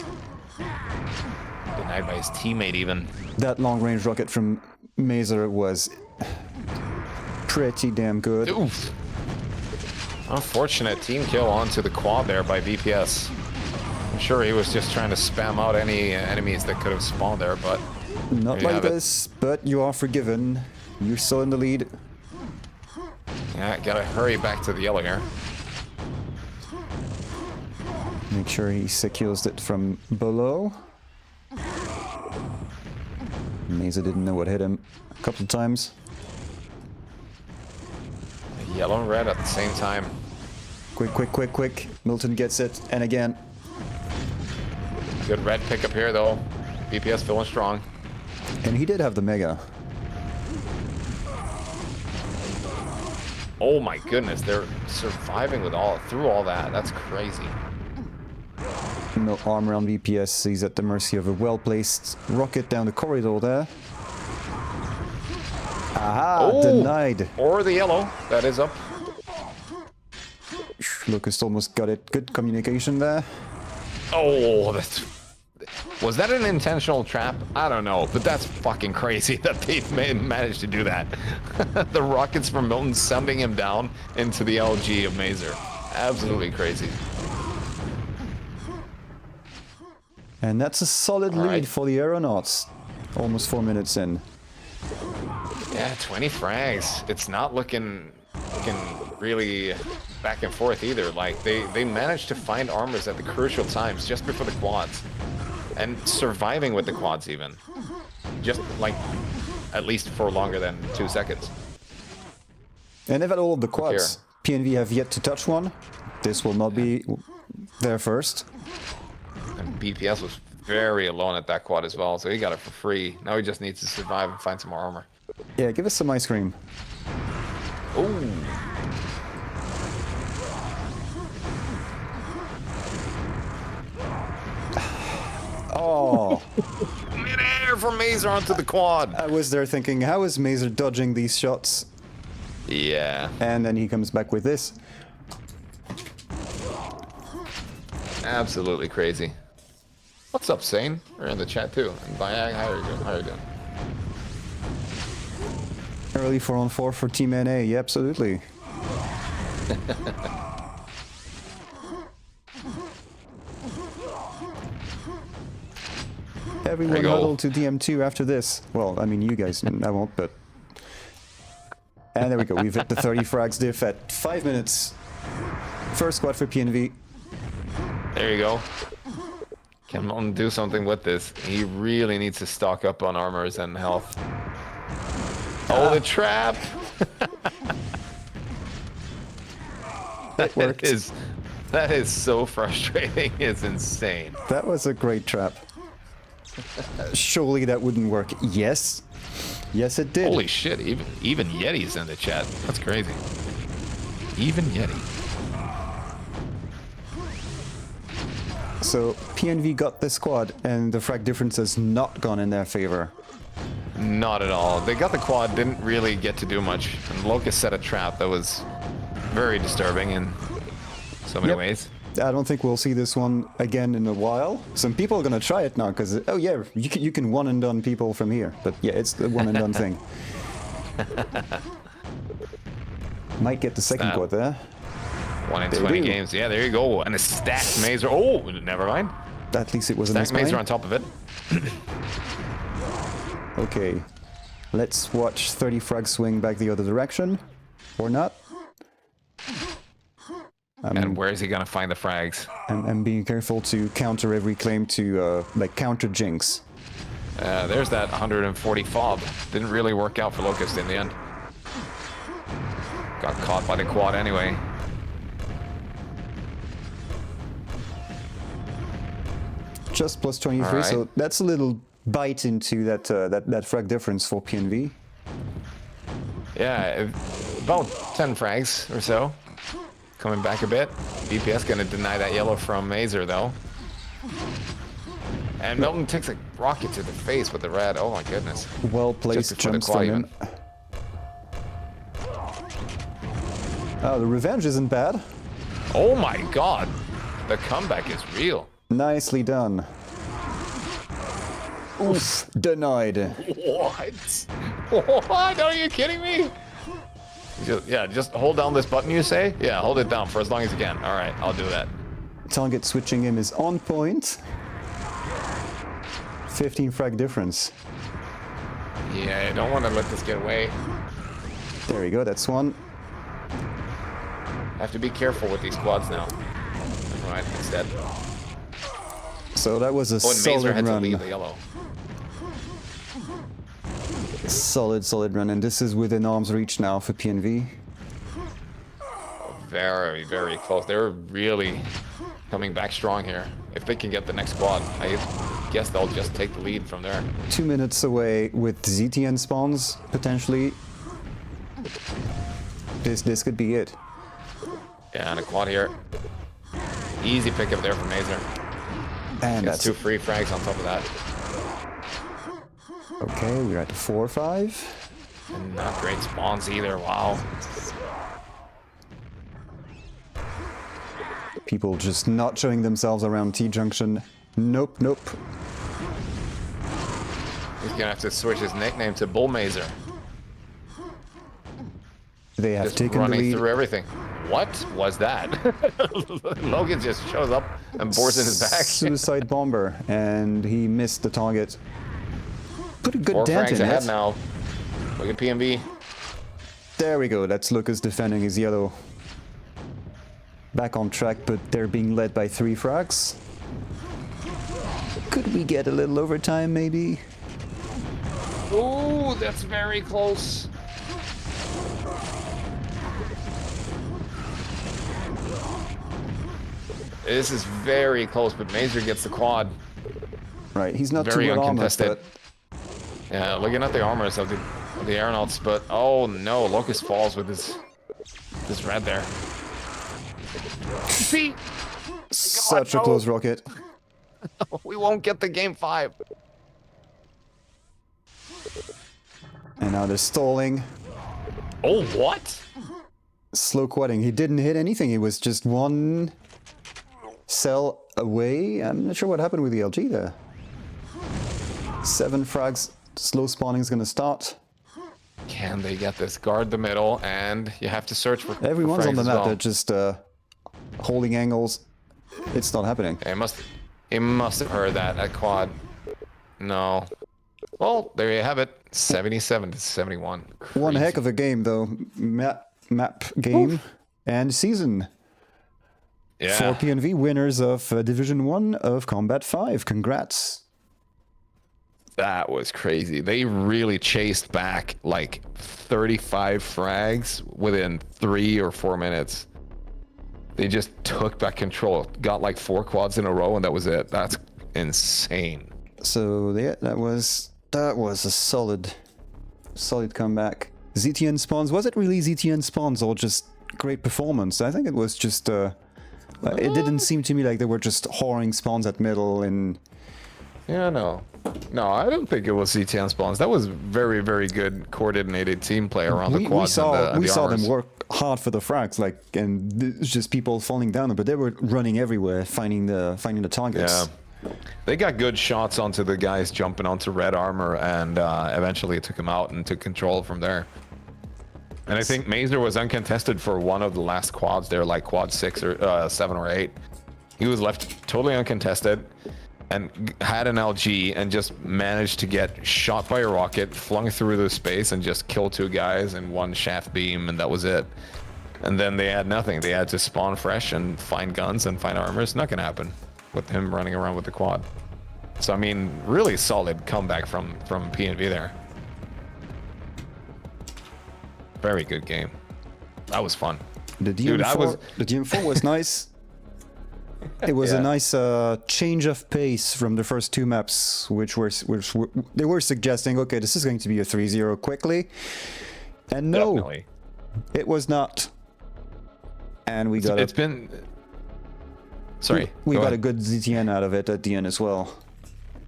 Denied by his teammate even. That long-range rocket from Mazer was pretty damn good. Oof. Unfortunate team kill onto the quad there by BPS. I'm sure he was just trying to spam out any enemies that could have spawned there, but... Not like this, but you are forgiven. You're still in the lead. Yeah, gotta hurry back to the yellow here. Make sure he secures it from below. Mazer didn't know what hit him a couple of times. Yellow and red at the same time. Quick, quick, quick, quick. Milton gets it, and again. Good red pickup here, though. BPS feeling strong. And he did have the Mega. Oh my goodness, they're surviving with through all that. That's crazy. No armor on BPS. He's at the mercy of a well-placed rocket down the corridor there. Aha, Oh, denied. Or the yellow. That is up. Locust almost got it. Good communication there. Oh, was that an intentional trap? I don't know, but that's fucking crazy that they managed to do that. The rockets from Milton sending him down into the LG of Mazer. Absolutely crazy. And that's a solid lead for the AeronautS. Almost 4 minutes in. Yeah, 20 frags. It's not looking really back and forth either. Like they managed to find armors at the crucial times just before the quads. And surviving with the quads even. Just like at least for longer than 2 seconds. And they've had all of the quads. PNV have yet to touch one. This will not be there first. And BPS was very alone at that quad as well, so he got it for free. Now he just needs to survive and find some more armor. Yeah, give us some ice cream. Ooh. Oh. Mid-air from Mazer onto the quad. I was there thinking, how is Mazer dodging these shots? Yeah. And then he comes back with this. Absolutely crazy. What's up, Sane? We're in the chat too. And Viag, how are you doing? How are you doing? Early 4-on-4 for Team NA, yeah, absolutely. Everyone huddle to DM2 after this. Well, I mean, you guys, I won't, but... And there we go, we've hit the 30 frags diff at 5 minutes. First squad for PNV. There you go. Can Milton do something with this? He really needs to stock up on armors and health. Oh, the trap! That is so frustrating. It's insane. That was a great trap. Surely that wouldn't work. Yes. Yes, it did. Holy shit, even Yeti's in the chat. That's crazy. Even Yeti. So PNV got the squad, and the frag difference has not gone in their favor. Not at all. They got the quad, didn't really get to do much. And Locust set a trap that was very disturbing in so many ways. I don't think we'll see this one again in a while. Some people are gonna try it now, because, oh yeah, you can one and done people from here. But yeah, it's the one and done thing. Might get the second quad there. 1 in 20 games. Yeah, there you go. And a stacked Mazer. Oh, never mind. At least it was a stacked Mazer on top of it. Okay. Let's watch 30 frags swing back the other direction. Or not. And where is he gonna find the frags? I'm being careful to counter every claim to, like, counter jinx. There's that 140 fob. Didn't really work out for Locust in the end. Got caught by the quad anyway. Just plus 23, so that's a little bite into that frag difference for PNV. Yeah, about 10 frags or so. Coming back a bit. BPS gonna deny that yellow from Mazer though. And Milton takes a rocket to the face with the red. Oh my goodness. Well placed jumps from him. Oh, the revenge isn't bad. Oh my god. The comeback is real. Nicely done. Oof, denied. What? What? Are you kidding me? Just hold down this button, you say? Yeah, hold it down for as long as you can. All right, I'll do that. Target switching him is on point. 15 frag difference. Yeah, I don't want to let this get away. There we go, that's one. I have to be careful with these quads now. All right, instead. So that was a solid had run. To leave the yellow. Solid run, and this is within arm's reach now for PNV. Very, very close. They're really coming back strong here. If they can get the next quad, I guess they'll just take the lead from there. 2 minutes away with ZTN spawns, potentially. This could be it. Yeah, and a quad here. Easy pickup there from Mazer. And that's 2 free frags on top of that. Okay, we're at 4 or 5. And not great spawns either, wow. People just not showing themselves around T-junction. Nope, nope. He's gonna have to switch his nickname to Bullmazer. They have Just taken the running lead. through everything. What was that? Logan just shows up and bores in his back. Suicide bomber, and he missed the target. Put a good 4 dent frags in ahead it. now. Look at PMV. There we go. That's Locust defending his yellow. Back on track, but they're being led by 3 frags. Could we get a little overtime, maybe? Ooh, that's very close. This is very close, but Mazer gets the quad. Right, he's not Very too well armored, uncontested. but Yeah, looking at the armors of the AeronautS, but oh no, Locust falls with this red there. See, such a no. close rocket. we won't get the game 5. And now they're stalling. Oh, what? Slow quadding. He didn't hit anything. He was just 1 cell away. I'm not sure what happened with the LG there. 7 frags. Slow spawning is going to start. Can they get this? Guard the middle, and you have to search for. Everyone's for on the frags as map. well. They're just holding angles. It's not happening. He must have heard that quad. No. Well, there you have it. 77 to 71. One Crazy. heck of a game, though. Map game. Oof. And season. Yeah. 4 PNV winners of Division 1 of Kombat 5. Congrats. That was crazy. They really chased back like 35 frags within 3 or 4 minutes. They just took back control. Got like 4 quads in a row, and that was it. That's insane. So yeah, that was a solid comeback. ZTN spawns. Was it really ZTN spawns or just great performance? I think it was just. It didn't seem to me like they were just whoring spawns at middle and. Yeah, no, I don't think it was CTN spawns. That was very, very good coordinated team play around the quads. We saw them armors. work hard for the frags, like, and it's just people falling down, but they were running everywhere, finding the targets. Yeah, they got good shots onto the guys jumping onto red armor, and eventually it took him out and took control from there. And I think Mazer was uncontested for one of the last quads there, like quad 6 or 7 or 8. He was left totally uncontested and had an LG and just managed to get shot by a rocket, flung through the space, and just kill 2 guys in 1 shaft beam, and that was it. And then they had nothing. They had to spawn fresh and find guns and find armor. It's not gonna happen with him running around with the quad. So I mean, really solid comeback from PNV there. Very good game. That was fun. The Dude, the DM4 was nice. It was Yeah. a nice change of pace from the first 2 maps, which they were suggesting, okay, this is going to be a 3-0 quickly. And no, Definitely. it was not. And we got It's been. Sorry. we go got ahead. a good ZTN out of it at the end as well.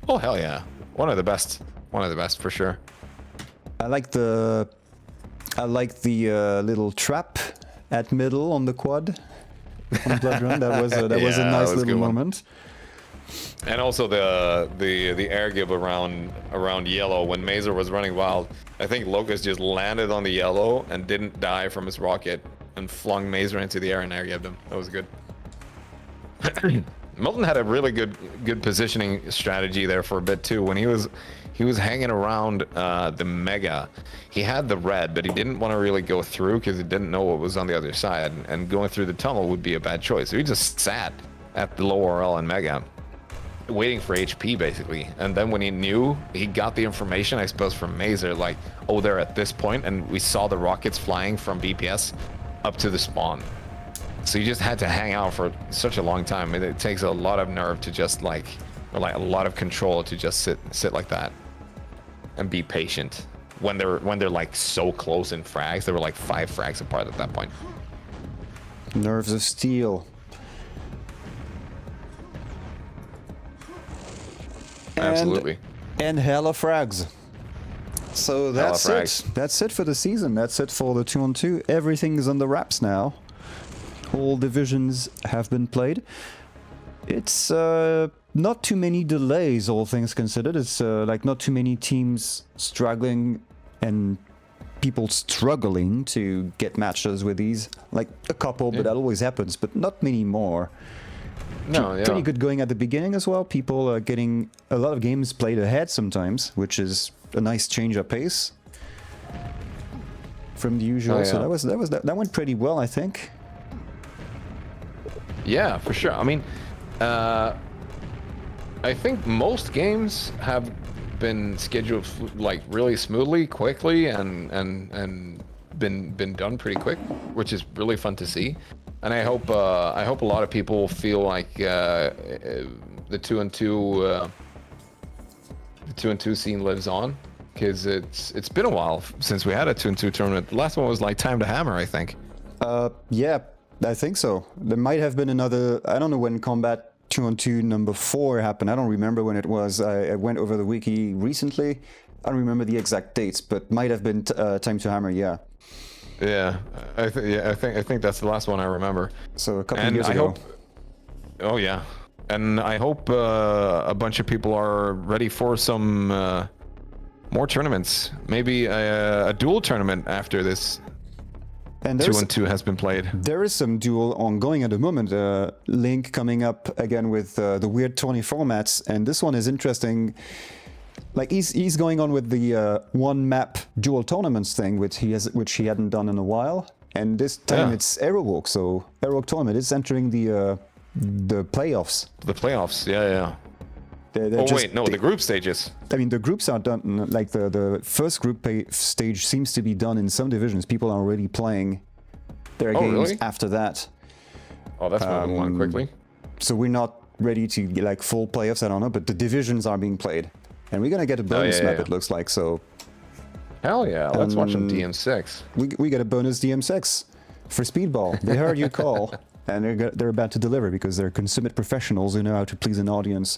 Oh hell yeah! One of the best. One of the best for sure. I like the little trap at middle on the quad on Blood Run. That was a Yeah, nice that was a little good one. moment. And also the air give around yellow when Mazer was running wild. I think Locust just landed on the yellow and didn't die from his rocket and flung Mazer into the air and air gibbed him. That was good. Milton had a really good positioning strategy there for a bit too. When he was hanging around the mega, he had the red, but he didn't want to really go through because he didn't know what was on the other side, and going through the tunnel would be a bad choice. So he just sat at the low RL and mega, waiting for HP basically. And then when he knew, he got the information, I suppose, from Mazer, like, oh, they're at this point, and we saw the rockets flying from BPS up to the spawn. So you just had to hang out for such a long time. It takes a lot of nerve to just like a lot of control to just sit like that and be patient when they're like so close in frags. They were like 5 frags apart at that point. Nerves of steel. Absolutely. And hella frags. So that's it. That's it for the season. That's it for the 2-on-2. Everything's on the wraps now. All divisions have been played. It's not too many delays, all things considered. It's like not too many teams struggling and people struggling to get matches with these. Like a couple, but that always happens, but not many more. No, yeah. Pretty good going at the beginning as well. People are getting a lot of games played ahead sometimes, which is a nice change of pace from the usual. Oh, yeah. So that went pretty well, I think. Yeah, for sure. I mean, I think most games have been scheduled like really smoothly, quickly, and been done pretty quick, which is really fun to see. And I hope a lot of people feel like the 2-on-2 scene lives on, because it's been a while since we had a 2-on-2 tournament. The last one was like Time to Hammer, I think. Yeah, I think so. There might have been another. I don't know when Kombat 2-on-2 number 4 happened. I don't remember when it was. I went over the wiki recently. I don't remember the exact dates, but might have been Time to Hammer. Yeah. Yeah, I think that's the last one I remember. So a couple of years ago. Oh yeah, and I hope a bunch of people are ready for some more tournaments. Maybe a dual tournament after this. And 2-on-2 has been played. There is some duel ongoing at the moment. Link coming up again with the weird 20 formats, and this one is interesting. Like he's going on with the one map dual tournaments thing, which he hadn't done in a while, and this time it's AeronautS. So AeronautS tournament is entering the playoffs. The playoffs, yeah. The group stages. I mean, the groups are done. Like the first group stage seems to be done in some divisions. People are already playing their games after that. Oh, that's moving on quickly. So we're not ready to get like full playoffs. I don't know, but the divisions are being played. And we're gonna get a bonus map, it looks like, so... Hell yeah, let's watch some DM6. We get a bonus DM6 for Speedball. They heard your call, and they're about to deliver because they're consummate professionals who know how to please an audience.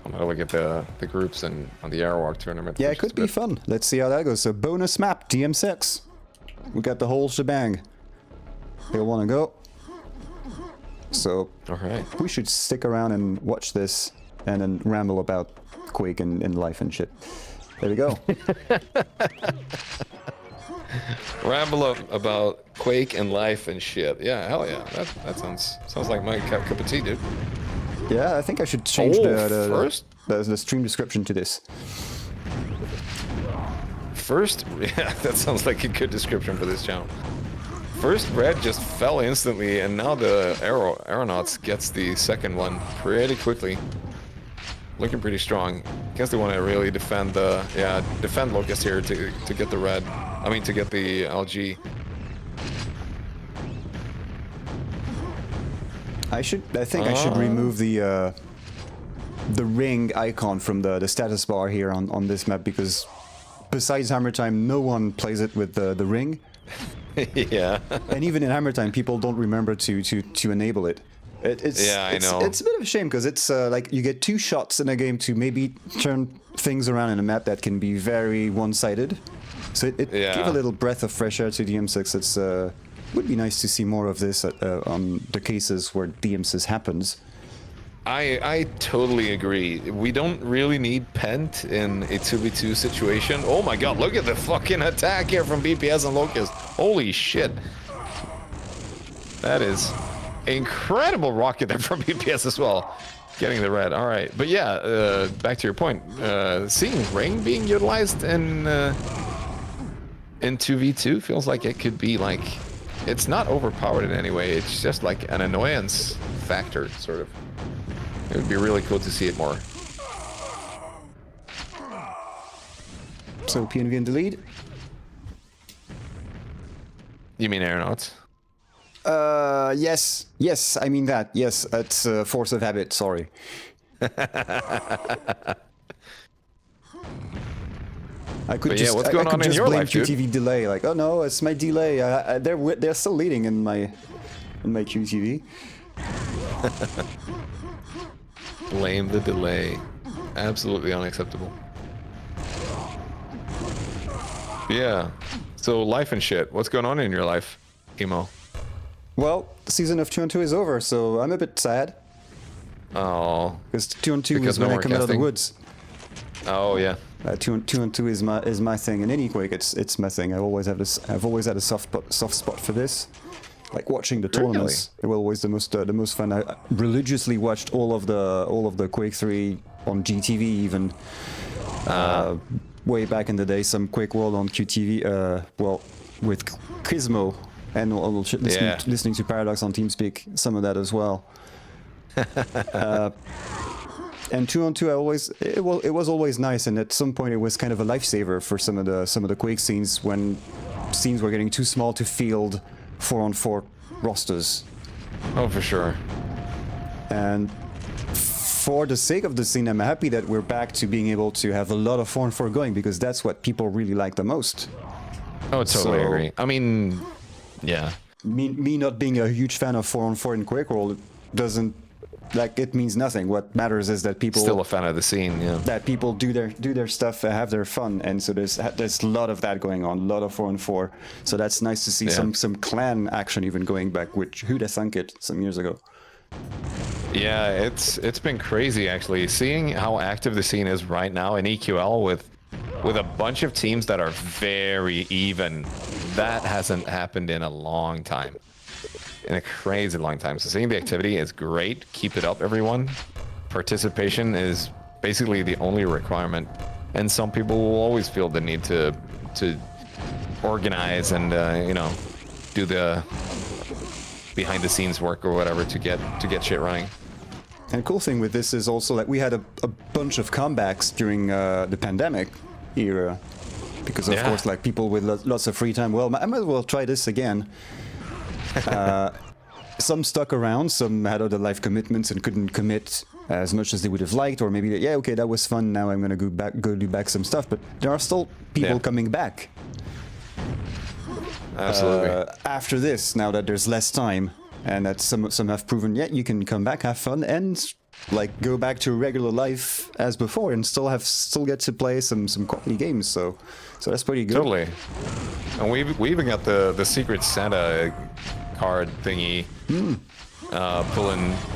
I'm gonna look at the groups and on the AeronautS tournament. Yeah, it could be fun. Let's see how that goes. So bonus map, DM6. We got the whole shebang. They want to go. So we should stick around and watch this and then ramble about Quake and life and shit. There we go. Ramble about Quake and life and shit. Yeah, hell yeah. That sounds like my cup of tea, dude. Yeah, I think I should change the stream description to this. First, yeah, that sounds like a good description for this channel. First red just fell instantly, and now the AeronautS gets the second one pretty quickly. Looking pretty strong. Guess they want to really defend Locust here to get the red. I mean, to get the LG. I think I should remove the ring icon from the status bar here on this map, because besides Hammer Time, no one plays it with the ring. Yeah. And even in Hammer Time, people don't remember to enable it. I know. It's a bit of a shame, because it's like you get 2 shots in a game to maybe turn things around in a map that can be very one-sided. So it gives a little breath of fresh air to DM6. It's would be nice to see more of this on the cases where DM6 happens. I totally agree. We don't really need Pent in a 2v2 situation. Oh my god, look at the fucking attack here from BPS and Locust. Holy shit. That is incredible rocket there from BPS as well. Getting the red. All right. But yeah, back to your point. Seeing Ring being utilized in 2v2 feels like it could be like... It's not overpowered in any way. It's just like an annoyance factor, sort of. It would be really cool to see it more. So PNV in the lead. You mean AeronautS? Yes, I mean that. Yes, that's force of habit, sorry. I could what's going on in your life, dude? QTV delay, like, oh no, it's my delay. They're still leading in my QTV. Blame the delay. Absolutely unacceptable. Yeah. So life and shit. What's going on in your life, Emo? Well, the season of 2-on-2 is over, so I'm a bit sad. Oh. Because 2-on-2 Because is when no I more come out of the casting? woods. Oh yeah. 2-on-2 is my thing. In any Quake, it's my thing. I've always had a soft spot for this. Like watching the tournaments, they were always the most fun. I religiously watched all of the Quake 3 on GTV even. Way back in the day, some QuakeWorld on QTV. Well, with Gizmo and listening to Paradox on TeamSpeak, some of that as well. And 2-on-2, it was always nice, and at some point it was kind of a lifesaver for some of the Quake scenes when scenes were getting too small to field 4-on-4 rosters. Oh, for sure. And for the sake of the scene, I'm happy that we're back to being able to have a lot of 4-on-4 going, because that's what people really like the most. Oh, totally agree. I mean, yeah. Me not being a huge fan of 4-on-4 in QuakeWorld doesn't, like, it means nothing. What matters is that people Still a fan of the scene, yeah. that people do their stuff, have their fun, and so there's a lot of that going on, a lot of 4-on-4. So that's nice to see some clan action even going back, which who'd have thunk it some years ago. Yeah, it's been crazy actually, seeing how active the scene is right now in EQL with a bunch of teams that are very even. That hasn't happened in a long time. In a crazy long time. So seeing the activity is great. Keep it up, everyone. Participation is basically the only requirement. And some people will always feel the need to organize and do the behind the scenes work or whatever to get shit running. And the cool thing with this is also that we had a bunch of comebacks during the pandemic era, because of course, like, people with lots of free time. Well, I might as well try this again. Some stuck around, some had other life commitments and couldn't commit as much as they would have liked, or maybe okay, that was fun, now I'm gonna go do back some stuff. But there are still people coming back. Absolutely. After this, now that there's less time, and that some have proven, you can come back, have fun, and like go back to regular life as before, and still get to play some quality games. So that's pretty good. Totally. And we even got the Secret Santa card thingy.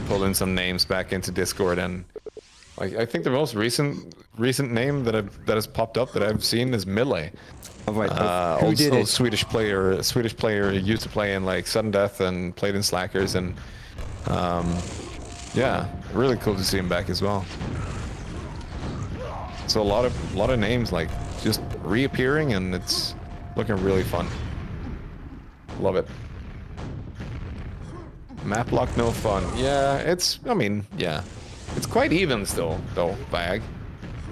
Pulling some names back into Discord, and like I think the most recent name that has popped up that I've seen is Mille. Oh, right. Who did it? Swedish player used to play in like Sudden Death and played in Slackers, and yeah, really cool to see him back as well. So a lot of names like just reappearing, and it's looking really fun. Love it. Map lock, no fun. Yeah, it's quite even still, though, Bag.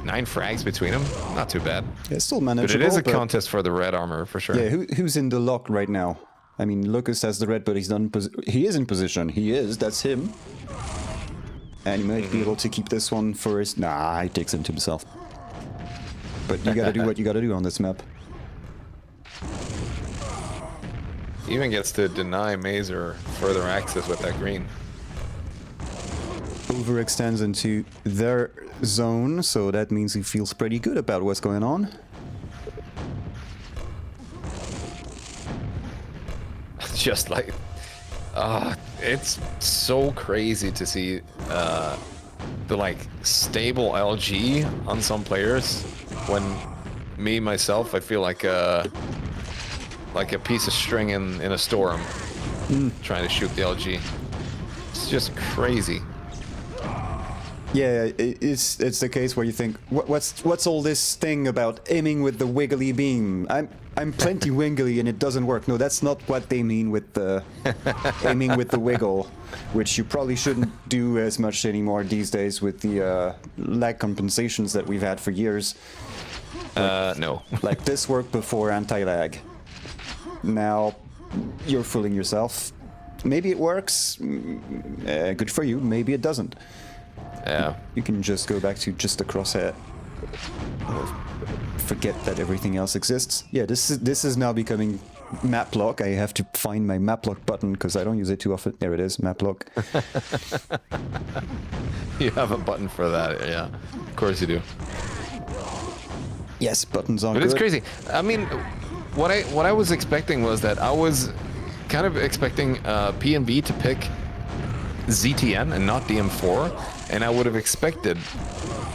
9 frags between them, not too bad. Yeah, it's still manageable. But it is a contest for the red armor, for sure. Yeah, who's in the lock right now? I mean, Locust has the red, but he's not he is in position. That's him. And he might be able to keep this one for his... Nah, he takes it to himself. But you gotta do what you gotta do on this map. He even gets to deny Mazer further access with that green. Overextends into their zone, so that means he feels pretty good about what's going on. Just like... it's so crazy to see the like stable LG on some players, when myself, I feel like a piece of string in a storm trying to shoot the LG. It's just crazy. Yeah, it's the case where you think, what's all this thing about aiming with the wiggly beam? I'm plenty wiggly and it doesn't work. No, that's not what they mean with the aiming with the wiggle, which you probably shouldn't do as much anymore these days with the lag compensations that we've had for years. No. Like, this worked before anti-lag. Now you're fooling yourself. Maybe it works. Good for you. Maybe it doesn't. Yeah. You can just go back to just the crosshair. Or forget that everything else exists. Yeah, this is now becoming map lock. I have to find my map lock button because I don't use it too often. There it is, map lock. You have a button for that, yeah. Of course you do. Yes, buttons are But good. it's crazy. I mean, what I was expecting was that I was kind of expecting P&B to pick ZTN and not DM4, and I would have expected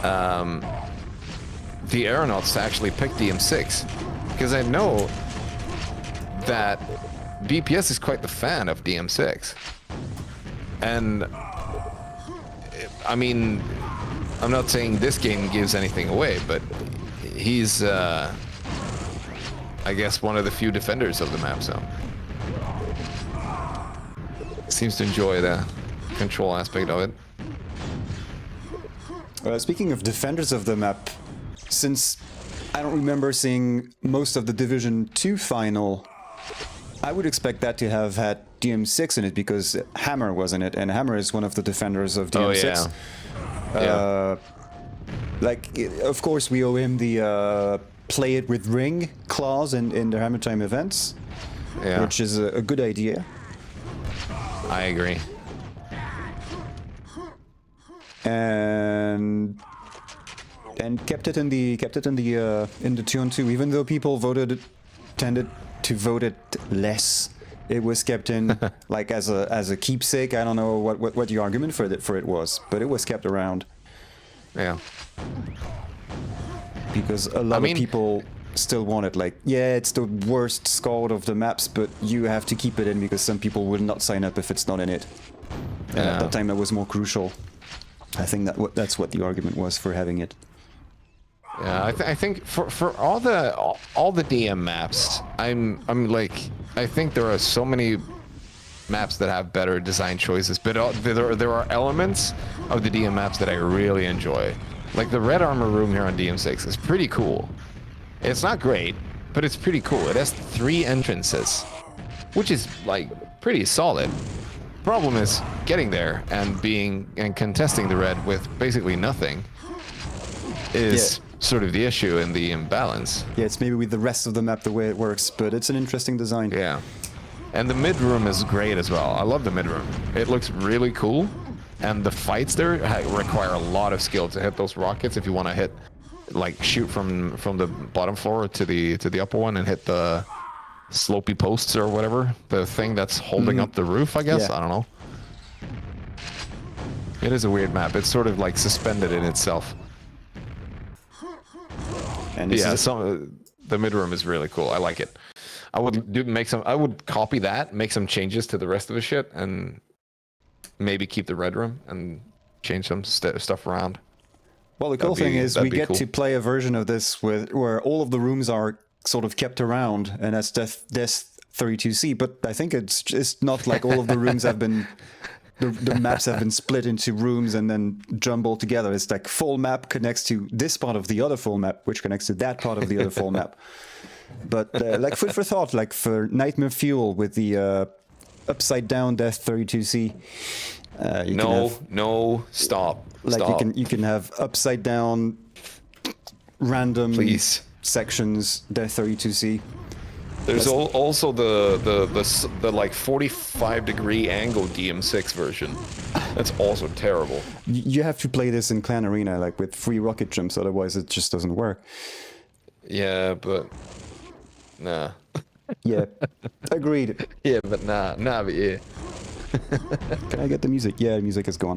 the Aeronauts to actually pick DM6, because I know that BPS is quite the fan of DM6, and I mean, I'm not saying this game gives anything away, but he's I guess one of the few defenders of the map, so seems to enjoy the control aspect of it. Speaking of defenders of the map, since I don't remember seeing most of the Division 2 final, I would expect that to have had DM6 in it because Hammer was in it, and Hammer is one of the defenders of DM6. Oh, yeah. Like, of course, we owe him the play it with ring clause in the Hammer Time events, which is a good idea. I agree. And kept it in the 2-on-2, even though people tended to vote it less. It was kept in like as a keepsake. I don't know what the argument for it was, but it was kept around. Yeah. Because a lot of people still want it. Like, yeah, it's the worst scored of the maps, but you have to keep it in because some people will not sign up if it's not in it. And at that time, that was more crucial. I think that's what the argument was for having it. Yeah, I think for all the DM maps, I'm like, I think there are so many maps that have better design choices, but there are elements of the DM maps that I really enjoy. Like the red armor room here on DM6 is pretty cool. It's not great, but it's pretty cool. It has 3 entrances, which is like pretty solid. Problem is getting there and contesting the red with basically nothing is sort of the issue in the imbalance. Yeah, it's maybe with the rest of the map the way it works, but it's an interesting design. Yeah. And the mid room is great as well. I love the mid room. It looks really cool, and the fights there require a lot of skill to hit those rockets. If you want to hit, like, shoot from the bottom floor to the upper one and hit the slopey posts or whatever, the thing that's holding up the roof, I guess. I don't know. It is a weird map. It's sort of like suspended in itself. And the mid room is really cool. I like it. I would copy that, make some changes to the rest of the shit, and maybe keep the red room and change some stuff around. Well, the cool thing is we get to play a version of this where all of the rooms are sort of kept around, and that's Death 32C. But I think it's not like all of the rooms have been. The maps have been split into rooms and then jumbled together. It's like full map connects to this part of the other full map, which connects to that part of the other full map. But like food for thought, like for Nightmare Fuel with the upside down Death 32C. Stop. You can have upside down random sections Death 32C. There's also the like 45-degree angle DM6 version. That's also terrible. You have to play this in Clan Arena, like with free rocket jumps, otherwise it just doesn't work. Yeah, but nah. Yeah, agreed. Yeah, but nah, but yeah. Can I get the music? Yeah, the music is gone.